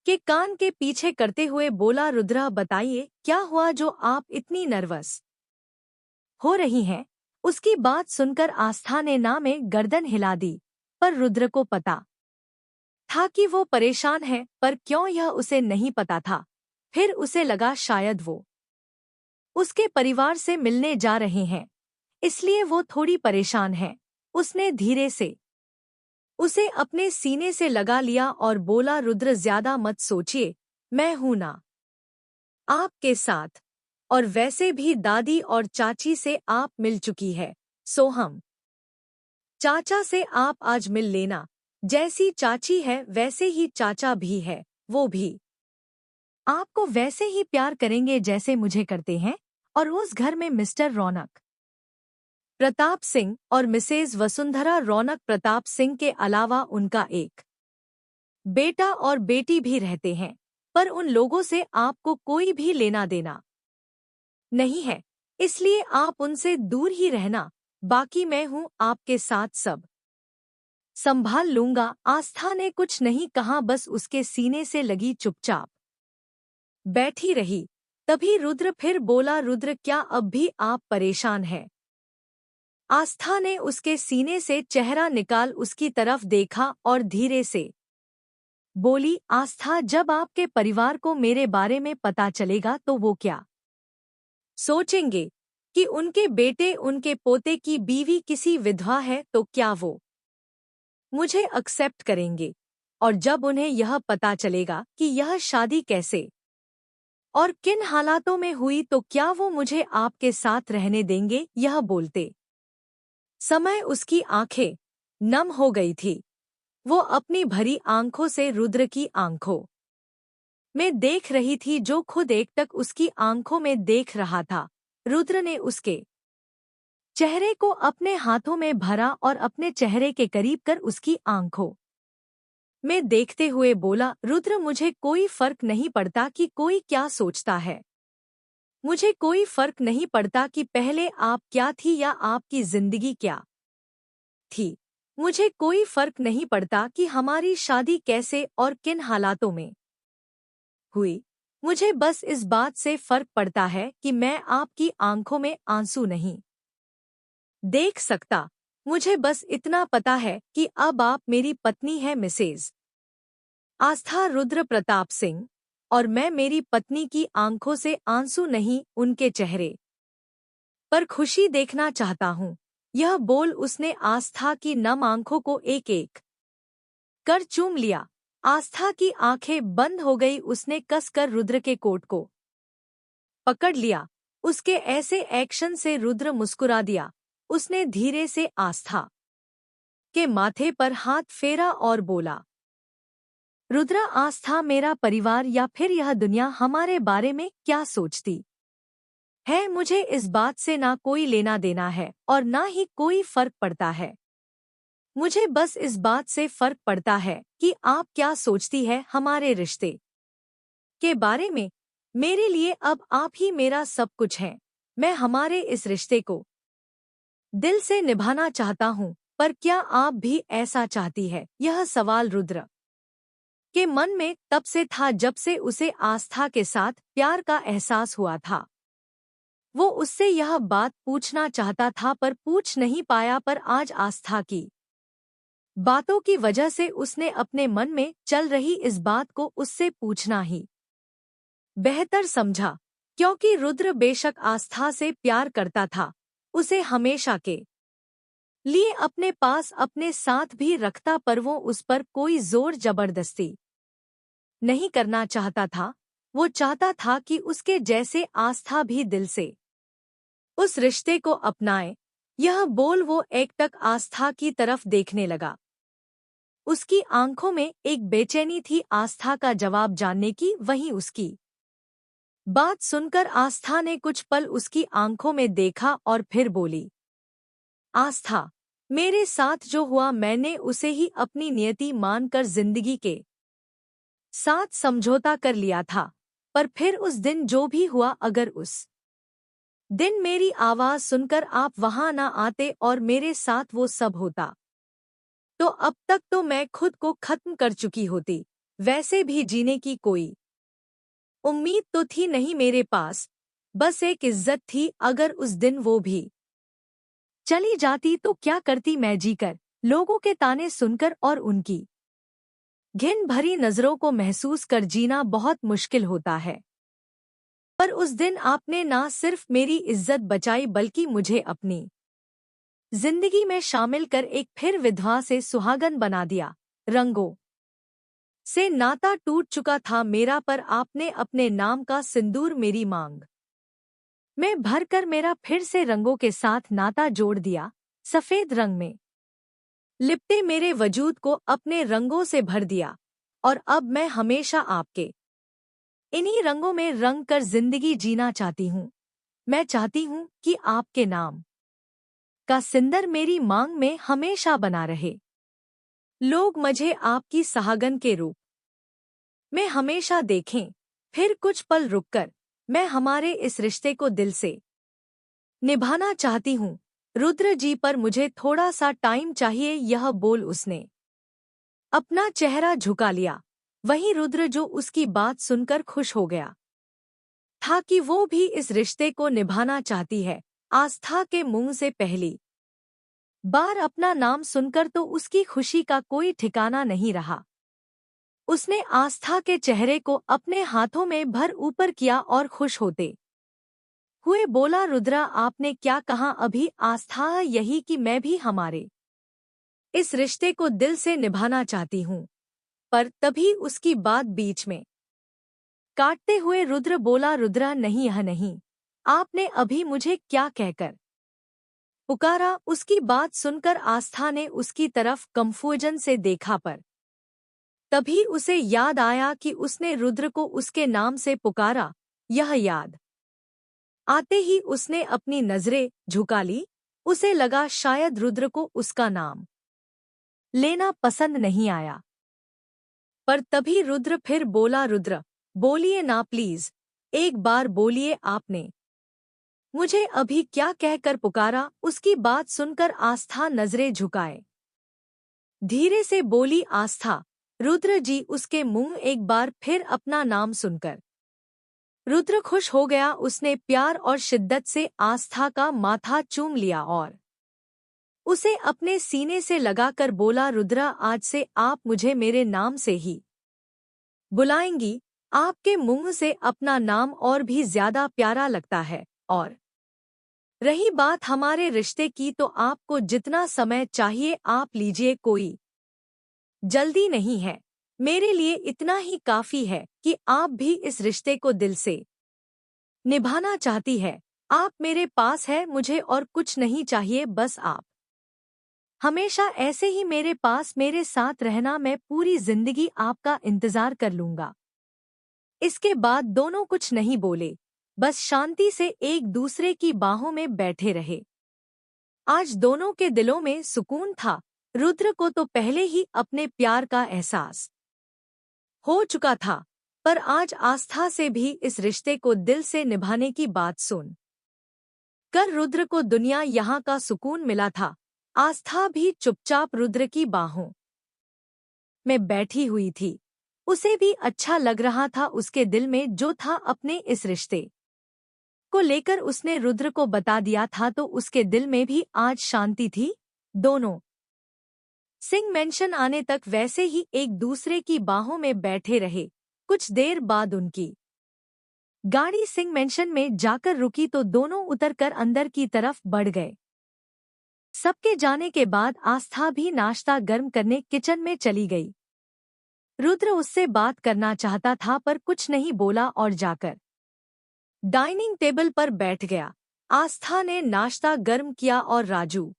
के कान के पीछे करते हुए बोला, रुद्र बताइए क्या हुआ जो आप इतनी नर्वस हो रही हैं? उसकी बात सुनकर आस्था ने ना में गर्दन हिला दी, पर रुद्र को पता था कि वो परेशान है, पर क्यों यह उसे नहीं पता था। फिर उसे लगा शायद वो उसके परिवार से मिलने जा रहे हैं, इसलिए वो थोड़ी परेशान है। उसने धीरे से उसे अपने सीने से लगा लिया और बोला, रुद्र ज्यादा मत सोचिए, मैं हूं ना आपके साथ। और वैसे भी दादी और चाची से आप मिल चुकी है, सो हम चाचा से आप आज मिल लेना। जैसी चाची है वैसे ही चाचा भी है, वो भी आपको वैसे ही प्यार करेंगे जैसे मुझे करते हैं। और उस घर में मिस्टर रौनक प्रताप सिंह और मिसेज वसुंधरा रौनक प्रताप सिंह के अलावा उनका एक बेटा और बेटी भी रहते हैं, पर उन लोगों से आपको कोई भी लेना देना नहीं है, इसलिए आप उनसे दूर ही रहना। बाकी मैं हूं आपके साथ, सब संभाल लूंगा। आस्था ने कुछ नहीं कहा, बस उसके सीने से लगी चुपचाप बैठी रही। तभी रुद्र फिर बोला, रुद्र क्या अब भी आप परेशान हैं? आस्था ने उसके सीने से चेहरा निकाल उसकी तरफ देखा और धीरे से बोली, आस्था जब आपके परिवार को मेरे बारे में पता चलेगा तो वो क्या सोचेंगे कि उनके बेटे उनके पोते की बीवी किसी विधवा है, तो क्या वो मुझे एक्सेप्ट करेंगे? और जब उन्हें यह पता चलेगा कि यह शादी कैसे और किन हालातों में हुई, तो क्या वो मुझे आपके साथ रहने देंगे? यह बोलते समय उसकी आंखें नम हो गई थी। वो अपनी भरी आंखों से रुद्र की आंखों में देख रही थी, जो खुद एकटक उसकी आंखों में देख रहा था। रुद्र ने उसके चेहरे को अपने हाथों में भरा और अपने चेहरे के करीब कर उसकी आंखों में देखते हुए बोला, रुद्र मुझे कोई फर्क नहीं पड़ता कि कोई क्या सोचता है। मुझे कोई फर्क नहीं पड़ता कि पहले आप क्या थी या आपकी जिंदगी क्या थी। मुझे कोई फर्क नहीं पड़ता कि हमारी शादी कैसे और किन हालातों में हुई। मुझे बस इस बात से फर्क पड़ता है कि मैं आपकी आंखों में आंसू नहीं देख सकता। मुझे बस इतना पता है कि अब आप मेरी पत्नी है, मिसेज आस्था रुद्र प्रताप सिंह, और मैं मेरी पत्नी की आंखों से आंसू नहीं, उनके चेहरे पर खुशी देखना चाहता हूँ। यह बोल उसने आस्था की नम आंखों को एक एक कर चूम लिया। आस्था की आंखें बंद हो गई। उसने कसकर रुद्र के कोट को पकड़ लिया। उसके ऐसे एक्शन से रुद्र मुस्कुरा दिया। उसने धीरे से आस्था के माथे पर हाथ फेरा और बोला, रुद्र आस्था, मेरा परिवार या फिर यह दुनिया हमारे बारे में क्या सोचती है, मुझे इस बात से ना कोई लेना देना है और ना ही कोई फर्क पड़ता है। मुझे बस इस बात से फर्क पड़ता है कि आप क्या सोचती है हमारे रिश्ते के बारे में। मेरे लिए अब आप ही मेरा सब कुछ हैं। मैं हमारे इस रिश्ते को दिल से निभाना चाहता हूँ, पर क्या आप भी ऐसा चाहती है? यह सवाल रुद्र के मन में तब से था जब से उसे आस्था के साथ प्यार का एहसास हुआ था। वो उससे यह बात पूछना चाहता था पर पूछ नहीं पाया, पर आज आस्था की बातों की वजह से उसने अपने मन में चल रही इस बात को उससे पूछना ही बेहतर समझा, क्योंकि रुद्र बेशक आस्था से प्यार करता था, उसे हमेशा के लिए अपने पास अपने साथ भी रखता, पर वो उस पर कोई जोर जबरदस्ती नहीं करना चाहता था। वो चाहता था कि उसके जैसे आस्था भी दिल से उस रिश्ते को अपनाए। यह बोल वो एकटक आस्था की तरफ देखने लगा। उसकी आंखों में एक बेचैनी थी आस्था का जवाब जानने की। वहीं उसकी बात सुनकर आस्था ने कुछ पल उसकी आंखों में देखा और फिर बोली, आस्था, मेरे साथ जो हुआ मैंने उसे ही अपनी नियति मानकर जिंदगी के साथ समझौता कर लिया था। पर फिर उस दिन जो भी हुआ, अगर उस दिन मेरी आवाज सुनकर आप वहां ना आते और मेरे साथ वो सब होता, तो अब तक तो मैं खुद को खत्म कर चुकी होती। वैसे भी जीने की कोई उम्मीद तो थी नहीं मेरे पास, बस एक इज्जत थी। अगर उस दिन वो भी चली जाती तो क्या करती मैं जीकर, लोगों के ताने सुनकर और उनकी घिन भरी नजरों को महसूस कर जीना बहुत मुश्किल होता है। पर उस दिन आपने ना सिर्फ मेरी इज्जत बचाई बल्कि मुझे अपनी जिंदगी में शामिल कर एक फिर विधवा से सुहागन बना दिया। रंगों से नाता टूट चुका था मेरा, पर आपने अपने नाम का सिंदूर मेरी मांग में भरकर मेरा फिर से रंगों के साथ नाता जोड़ दिया। सफेद रंग में लिपटे मेरे वजूद को अपने रंगों से भर दिया, और अब मैं हमेशा आपके इन्हीं रंगों में रंग कर जिंदगी जीना चाहती हूँ। मैं चाहती हूँ कि आपके नाम का सिंदर मेरी मांग में हमेशा बना रहे। लोग मुझे आपकी सहागन के रूप में हमेशा देखें। फिर कुछ पल रुककर मैं हमारे इस रिश्ते को दिल से निभाना चाहती हूँ रुद्र जी, पर मुझे थोड़ा सा टाइम चाहिए। यह बोल उसने अपना चेहरा झुका लिया। वहीं रुद्र, जो उसकी बात सुनकर खुश हो गया था कि वो भी इस रिश्ते को निभाना चाहती है, आस्था के मुंह से पहली बार अपना नाम सुनकर तो उसकी खुशी का कोई ठिकाना नहीं रहा। उसने आस्था के चेहरे को अपने हाथों में भर ऊपर किया और खुश होते हुए बोला, रुद्रा आपने क्या कहा अभी? आस्था, यही कि मैं भी हमारे इस रिश्ते को दिल से निभाना चाहती हूँ। पर तभी उसकी बात बीच में काटते हुए रुद्र बोला, रुद्रा नहीं, यह नहीं। आपने अभी मुझे क्या कहकर पुकारा? उसकी बात सुनकर आस्था ने उसकी तरफ कंफ्यूजन से देखा, पर तभी उसे याद आया कि उसने रुद्र को उसके नाम से पुकारा। यह याद आते ही उसने अपनी नजरें झुका ली। उसे लगा शायद रुद्र को उसका नाम लेना पसंद नहीं आया। पर तभी रुद्र फिर बोला, रुद्र बोलिए ना प्लीज, एक बार बोलिए, आपने मुझे अभी क्या कहकर पुकारा? उसकी बात सुनकर आस्था नजरें झुकाए धीरे से बोली, आस्था। रुद्र जी, उसके मुंह एक बार फिर अपना नाम सुनकर रुद्र खुश हो गया। उसने प्यार और शिद्दत से आस्था का माथा चूम लिया और उसे अपने सीने से लगाकर बोला, रुद्रा आज से आप मुझे मेरे नाम से ही बुलाएंगी। आपके मुंह से अपना नाम और भी ज्यादा प्यारा लगता है। और रही बात हमारे रिश्ते की, तो आपको जितना समय चाहिए आप लीजिए, कोई जल्दी नहीं है। मेरे लिए इतना ही काफी है कि आप भी इस रिश्ते को दिल से निभाना चाहती है। आप मेरे पास है, मुझे और कुछ नहीं चाहिए, बस आप हमेशा ऐसे ही मेरे पास मेरे साथ रहना। मैं पूरी जिंदगी आपका इंतजार कर लूंगा। इसके बाद दोनों कुछ नहीं बोले, बस शांति से एक दूसरे की बाहों में बैठे रहे। आज दोनों के दिलों में सुकून था। रुद्र को तो पहले ही अपने प्यार का एहसास हो चुका था, पर आज आस्था से भी इस रिश्ते को दिल से निभाने की बात सुन कर रुद्र को दुनिया यहाँ का सुकून मिला था। आस्था भी चुपचाप रुद्र की बाहों में बैठी हुई थी। उसे भी अच्छा लग रहा था। उसके दिल में जो था अपने इस रिश्ते को लेकर उसने रुद्र को बता दिया था, तो उसके दिल में भी आज शांति थी। दोनों सिंह मेंशन आने तक वैसे ही एक दूसरे की बाहों में बैठे रहे। कुछ देर बाद उनकी गाड़ी सिंह मेंशन में जाकर रुकी तो दोनों उतरकर अंदर की तरफ बढ़ गए। सबके जाने के बाद आस्था भी नाश्ता गर्म करने किचन में चली गई। रुद्र उससे बात करना चाहता था पर कुछ नहीं बोला और जाकर डाइनिंग टेबल पर बैठ गया। आस्था ने नाश्ता गर्म किया और राजू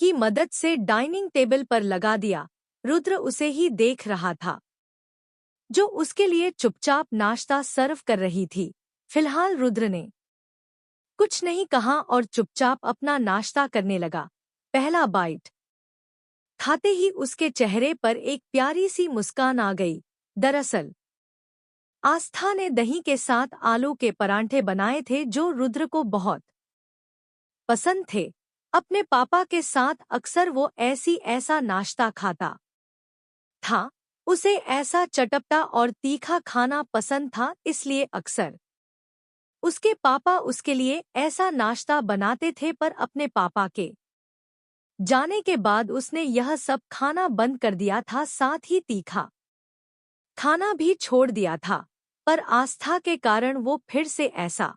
की मदद से डाइनिंग टेबल पर लगा दिया। रुद्र उसे ही देख रहा था, जो उसके लिए चुपचाप नाश्ता सर्व कर रही थी। फिलहाल रुद्र ने कुछ नहीं कहा और चुपचाप अपना नाश्ता करने लगा। पहला बाइट खाते ही उसके चेहरे पर एक प्यारी सी मुस्कान आ गई। दरअसल आस्था ने दही के साथ आलू के परांठे बनाए थे जो रुद्र को बहुत पसंद थे। अपने पापा के साथ अक्सर वो ऐसा नाश्ता खाता था। उसे ऐसा चटपटा और तीखा खाना पसंद था, इसलिए अक्सर उसके पापा उसके लिए ऐसा नाश्ता बनाते थे। पर अपने पापा के जाने के बाद उसने यह सब खाना बंद कर दिया था, साथ ही तीखा खाना भी छोड़ दिया था। पर आस्था के कारण वो फिर से ऐसा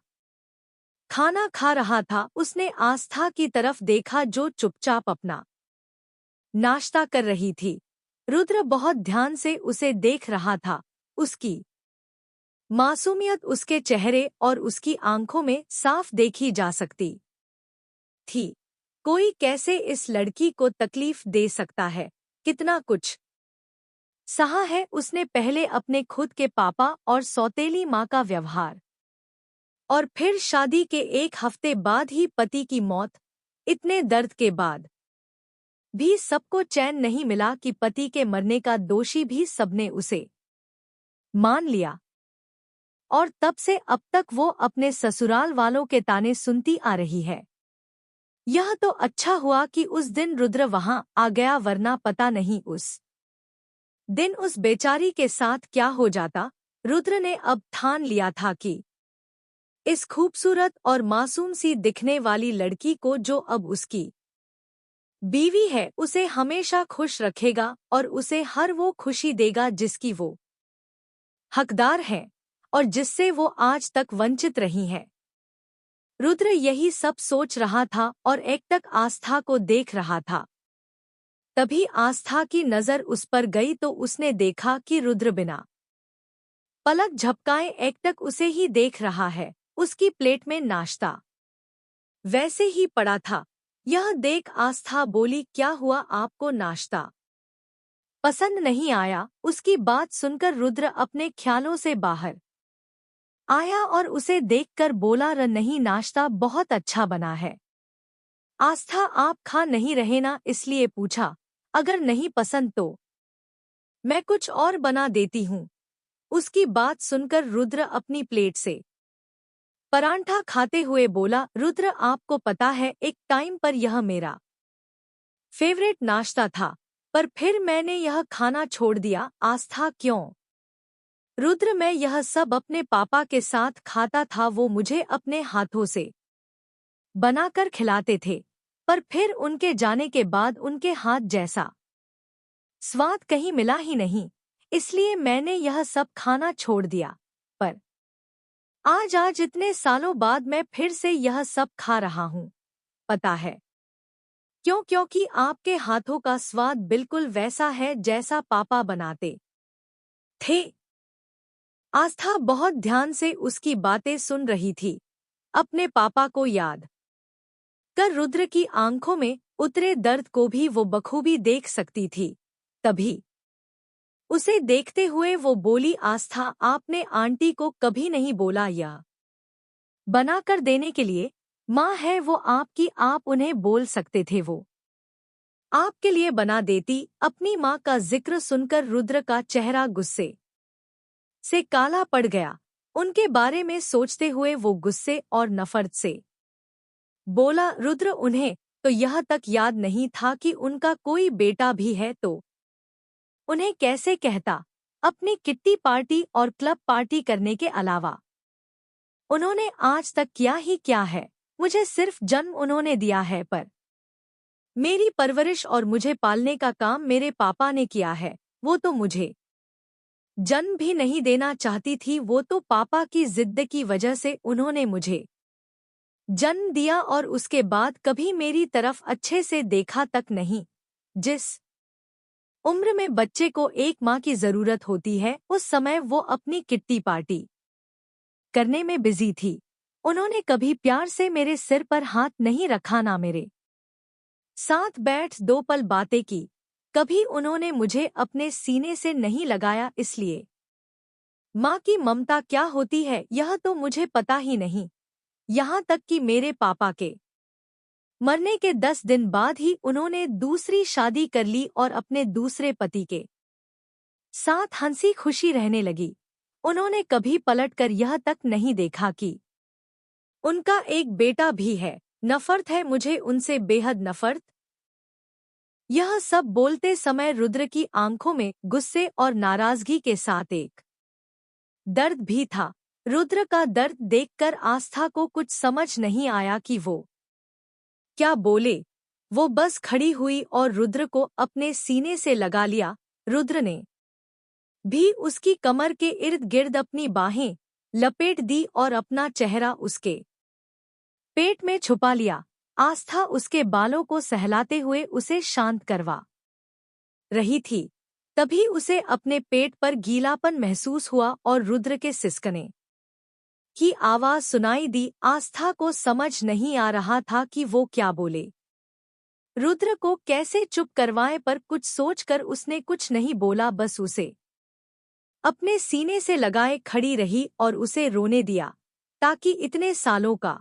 खाना खा रहा था। उसने आस्था की तरफ देखा जो चुपचाप अपना नाश्ता कर रही थी। रुद्र बहुत ध्यान से उसे देख रहा था। उसकी मासूमियत उसके चेहरे और उसकी आंखों में साफ देखी जा सकती थी। कोई कैसे इस लड़की को तकलीफ दे सकता है, कितना कुछ सहा है उसने पहले अपने खुद के पापा और सौतेली माँ का व्यवहार, और फिर शादी के एक हफ्ते बाद ही पति की मौत। इतने दर्द के बाद भी सबको चैन नहीं मिला कि पति के मरने का दोषी भी सबने उसे मान लिया, और तब से अब तक वो अपने ससुराल वालों के ताने सुनती आ रही है। यह तो अच्छा हुआ कि उस दिन रुद्र वहां आ गया, वरना पता नहीं उस दिन उस बेचारी के साथ क्या हो जाता। रुद्र ने अब ठान लिया था कि इस खूबसूरत और मासूम सी दिखने वाली लड़की को, जो अब उसकी बीवी है, उसे हमेशा खुश रखेगा और उसे हर वो खुशी देगा जिसकी वो हकदार है और जिससे वो आज तक वंचित रही है। रुद्र यही सब सोच रहा था और एकटक आस्था को देख रहा था। तभी आस्था की नजर उस पर गई तो उसने देखा कि रुद्र बिना पलक झपकाए एकटक उसे ही देख रहा है। उसकी प्लेट में नाश्ता वैसे ही पड़ा था। यह देख आस्था बोली, क्या हुआ, आपको नाश्ता पसंद नहीं आया? उसकी बात सुनकर रुद्र अपने ख्यालों से बाहर आया और उसे देखकर बोला, नहीं, नाश्ता बहुत अच्छा बना है। आस्था, आप खा नहीं रहे ना, इसलिए पूछा। अगर नहीं पसंद तो मैं कुछ और बना देती हूँ। उसकी बात सुनकर रुद्र अपनी प्लेट से परांठा खाते हुए बोला, रुद्र, आपको पता है एक टाइम पर यह मेरा फेवरेट नाश्ता था, पर फिर मैंने यह खाना छोड़ दिया। आस्था, क्यों? रुद्र, मैं यह सब अपने पापा के साथ खाता था। वो मुझे अपने हाथों से बनाकर खिलाते थे, पर फिर उनके जाने के बाद उनके हाथ जैसा स्वाद कहीं मिला ही नहीं, इसलिए मैंने यह सब खाना छोड़ दिया। पर आज इतने सालों बाद मैं फिर से यह सब खा रहा हूँ। पता है क्यों? क्योंकि आपके हाथों का स्वाद बिल्कुल वैसा है जैसा पापा बनाते थे। आस्था बहुत ध्यान से उसकी बातें सुन रही थी। अपने पापा को याद कर रुद्र की आंखों में उतरे दर्द को भी वो बखूबी देख सकती थी। तभी उसे देखते हुए वो बोली, आस्था, आपने आंटी को कभी नहीं बोला यह बना कर देने के लिए? माँ है वो आपकी, आप उन्हें बोल सकते थे, वो आपके लिए बना देती। अपनी माँ का जिक्र सुनकर रुद्र का चेहरा गुस्से से काला पड़ गया। उनके बारे में सोचते हुए वो गुस्से और नफरत से बोला, रुद्र, उन्हें तो यह तक याद नहीं था कि उनका कोई बेटा भी है, तो उन्हें कैसे कहता? अपनी किट्टी पार्टी और क्लब पार्टी करने के अलावा उन्होंने आज तक किया ही क्या है? मुझे सिर्फ जन्म उन्होंने दिया है, पर मेरी परवरिश और मुझे पालने का काम मेरे पापा ने किया है। वो तो मुझे जन्म भी नहीं देना चाहती थी, वो तो पापा की जिद की वजह से उन्होंने मुझे जन्म दिया और उसके बाद कभी मेरी तरफ अच्छे से देखा तक नहीं। जिस उम्र में बच्चे को एक माँ की जरूरत होती है, उस समय वो अपनी किट्टी पार्टी करने में बिजी थी। उन्होंने कभी प्यार से मेरे सिर पर हाथ नहीं रखा, ना मेरे साथ बैठ 2 पल बातें की। कभी उन्होंने मुझे अपने सीने से नहीं लगाया। इसलिए माँ की ममता क्या होती है यह तो मुझे पता ही नहीं। यहाँ तक कि मेरे पापा के मरने के 10 दिन बाद ही उन्होंने दूसरी शादी कर ली और अपने दूसरे पति के साथ हंसी खुशी रहने लगी। उन्होंने कभी पलटकर यह तक नहीं देखा कि उनका एक बेटा भी है। नफरत है मुझे उनसे, बेहद नफरत। यह सब बोलते समय रुद्र की आंखों में गुस्से और नाराजगी के साथ एक दर्द भी था। रुद्र का दर्द देखकर आस्था को कुछ समझ नहीं आया कि वो क्या बोले। वो बस खड़ी हुई और रुद्र को अपने सीने से लगा लिया। रुद्र ने भी उसकी कमर के इर्द गिर्द अपनी बाहें लपेट दी और अपना चेहरा उसके पेट में छुपा लिया। आस्था उसके बालों को सहलाते हुए उसे शांत करवा रही थी। तभी उसे अपने पेट पर गीलापन महसूस हुआ और रुद्र के सिसकने की आवाज सुनाई दी। आस्था को समझ नहीं आ रहा था कि वो क्या बोले, रुद्र को कैसे चुप करवाएं, पर कुछ सोचकर उसने कुछ नहीं बोला, बस उसे अपने सीने से लगाए खड़ी रही और उसे रोने दिया, ताकि इतने सालों का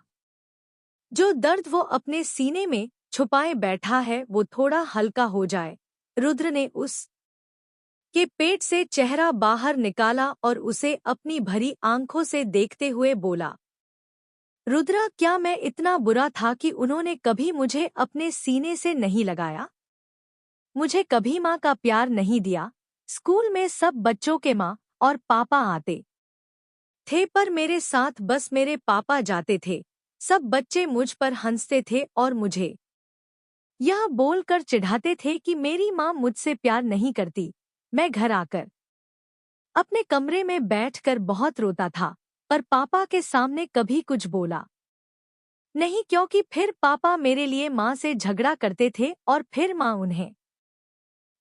जो दर्द वो अपने सीने में छुपाए बैठा है वो थोड़ा हल्का हो जाए। रुद्र ने उस के पेट से चेहरा बाहर निकाला और उसे अपनी भरी आंखों से देखते हुए बोला, रुद्रा, क्या मैं इतना बुरा था कि उन्होंने कभी मुझे अपने सीने से नहीं लगाया? मुझे कभी माँ का प्यार नहीं दिया। स्कूल में सब बच्चों के माँ और पापा आते थे, पर मेरे साथ बस मेरे पापा जाते थे। सब बच्चे मुझ पर हंसते थे और मुझे यह बोलकर चिढ़ाते थे कि मेरी माँ मुझसे प्यार नहीं करती। मैं घर आकर अपने कमरे में बैठकर बहुत रोता था, पर पापा के सामने कभी कुछ बोला नहीं, क्योंकि फिर पापा मेरे लिए माँ से झगड़ा करते थे और फिर माँ उन्हें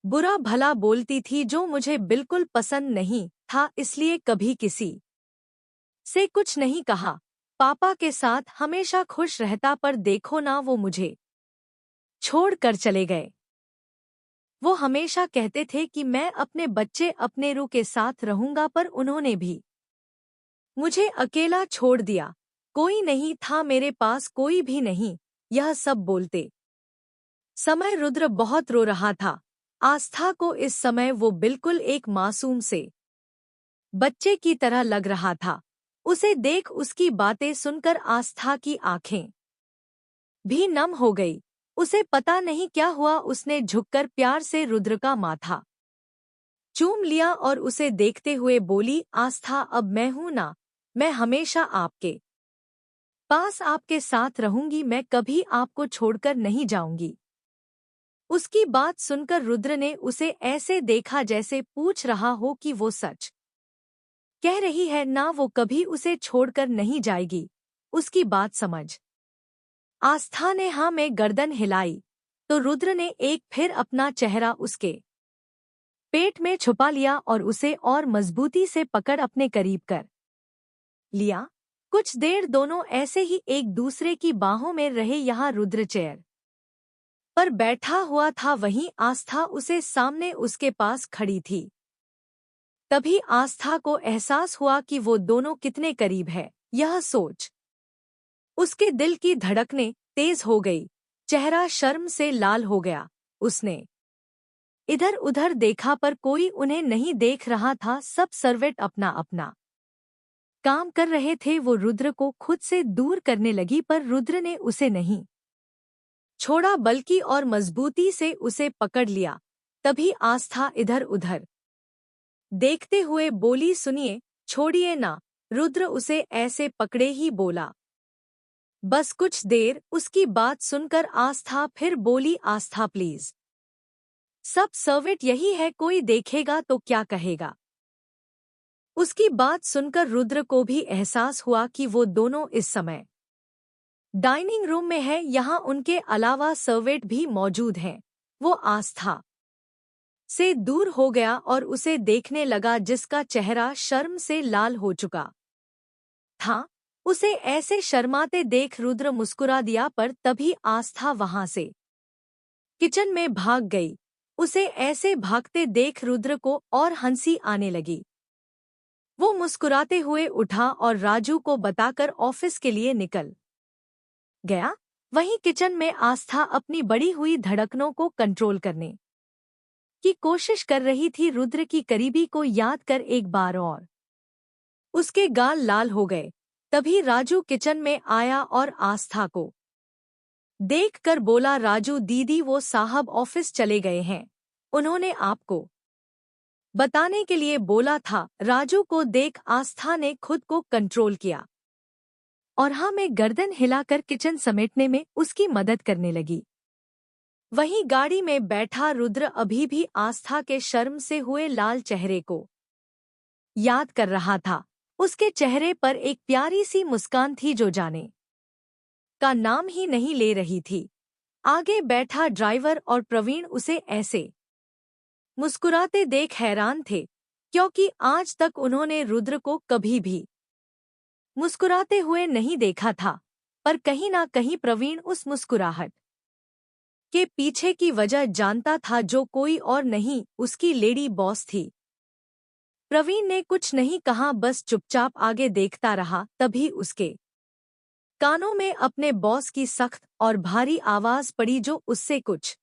बुरा भला बोलती थी, जो मुझे बिल्कुल पसंद नहीं था। इसलिए कभी किसी से कुछ नहीं कहा। पापा के साथ हमेशा खुश रहता, पर देखो ना, वो मुझे छोड़ कर चले गए। वो हमेशा कहते थे कि मैं अपने बच्चे अपने रू के साथ रहूंगा, पर उन्होंने भी मुझे अकेला छोड़ दिया। कोई नहीं था मेरे पास, कोई भी नहीं। यह सब बोलते समय रुद्र बहुत रो रहा था। आस्था को इस समय वो बिल्कुल एक मासूम से बच्चे की तरह लग रहा था। उसे देख, उसकी बातें सुनकर आस्था की आंखें भी नम हो गई। उसे पता नहीं क्या हुआ, उसने झुककर प्यार से रुद्र का माथा चूम लिया और उसे देखते हुए बोली, आस्था, अब मैं हूं ना, मैं हमेशा आपके पास आपके साथ रहूंगी। मैं कभी आपको छोड़कर नहीं जाऊंगी। उसकी बात सुनकर रुद्र ने उसे ऐसे देखा जैसे पूछ रहा हो कि वो सच कह रही है ना, वो कभी उसे छोड़कर नहीं जाएगी। उसकी बात समझ आस्था ने हाँ में गर्दन हिलाई, तो रुद्र ने एक फिर अपना चेहरा उसके पेट में छुपा लिया और उसे और मजबूती से पकड़ अपने करीब कर लिया। कुछ देर दोनों ऐसे ही एक दूसरे की बाहों में रहे। यहाँ रुद्र चेयर पर बैठा हुआ था, वहीं आस्था उसे सामने उसके पास खड़ी थी। तभी आस्था को एहसास हुआ कि वो दोनों कितने करीब है। यह सोच उसके दिल की धड़कनें तेज हो गई, चेहरा शर्म से लाल हो गया। उसने इधर उधर देखा, पर कोई उन्हें नहीं देख रहा था। सब सर्वेंट अपना अपना काम कर रहे थे। वो रुद्र को खुद से दूर करने लगी, पर रुद्र ने उसे नहीं छोड़ा, बल्कि और मजबूती से उसे पकड़ लिया। तभी आस्था इधर उधर देखते हुए बोली, सुनिए, छोड़िए ना। रुद्र उसे ऐसे पकड़े ही बोला, बस कुछ देर। उसकी बात सुनकर आस्था फिर बोली, आस्था प्लीज, सब सर्वेंट यही है, कोई देखेगा तो क्या कहेगा। उसकी बात सुनकर रुद्र को भी एहसास हुआ कि वो दोनों इस समय डाइनिंग रूम में है, यहाँ उनके अलावा सर्वेंट भी मौजूद हैं। वो आस्था से दूर हो गया और उसे देखने लगा, जिसका चेहरा शर्म से लाल हो चुका था। उसे ऐसे शर्माते देख रुद्र मुस्कुरा दिया, पर तभी आस्था वहां से किचन में भाग गई। उसे ऐसे भागते देख रुद्र को और हंसी आने लगी। वो मुस्कुराते हुए उठा और राजू को बताकर ऑफिस के लिए निकल गया। वहीं किचन में आस्था अपनी बढ़ी हुई धड़कनों को कंट्रोल करने की कोशिश कर रही थी। रुद्र की करीबी को याद कर एक बार और उसके गाल लाल हो गए। तभी राजू किचन में आया और आस्था को देखकर बोला, राजू दीदी, वो साहब ऑफिस चले गए हैं, उन्होंने आपको बताने के लिए बोला था। राजू को देख आस्था ने खुद को कंट्रोल किया और हाँ में गर्दन हिलाकर किचन समेटने में उसकी मदद करने लगी। वहीं गाड़ी में बैठा रुद्र अभी भी आस्था के शर्म से हुए लाल चेहरे को याद कर रहा था। उसके चेहरे पर एक प्यारी सी मुस्कान थी जो जाने का नाम ही नहीं ले रही थी। आगे बैठा ड्राइवर और प्रवीण उसे ऐसे मुस्कुराते देख हैरान थे, क्योंकि आज तक उन्होंने रुद्र को कभी भी मुस्कुराते हुए नहीं देखा था। पर कहीं ना कहीं प्रवीण उस मुस्कुराहट के पीछे की वजह जानता था, जो कोई और नहीं, उसकी लेडी बॉस थी। प्रवीण ने कुछ नहीं कहा, बस चुपचाप आगे देखता रहा। तभी उसके कानों में अपने बॉस की सख्त और भारी आवाज पड़ी, जो उससे कुछ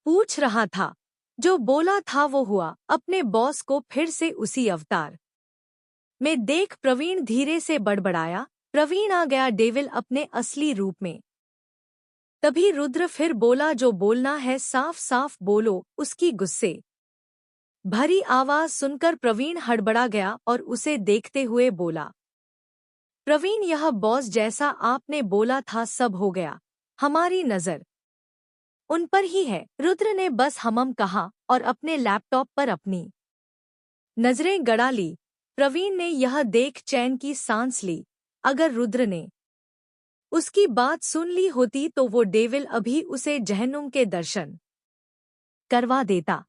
पूछ रहा था। जो बोला था वो हुआ। अपने बॉस को फिर से उसी अवतार में देख प्रवीण धीरे से बड़बड़ाया, प्रवीण आ गया डेविल अपने असली रूप में। तभी रुद्र फिर बोला, जो बोलना है साफ साफ बोलो। उसकी गुस्से भरी आवाज सुनकर प्रवीण हड़बड़ा गया और उसे देखते हुए बोला, प्रवीण, यह बॉस जैसा आपने बोला था सब हो गया, हमारी नजर उन पर ही है। रुद्र ने बस हमम कहा और अपने लैपटॉप पर अपनी नजरें गड़ा ली। प्रवीण ने यह देख चैन की सांस ली। अगर रुद्र ने उसकी बात सुन ली होती तो वो डेविल अभी उसे जहन्नुम के दर्शन करवा देता।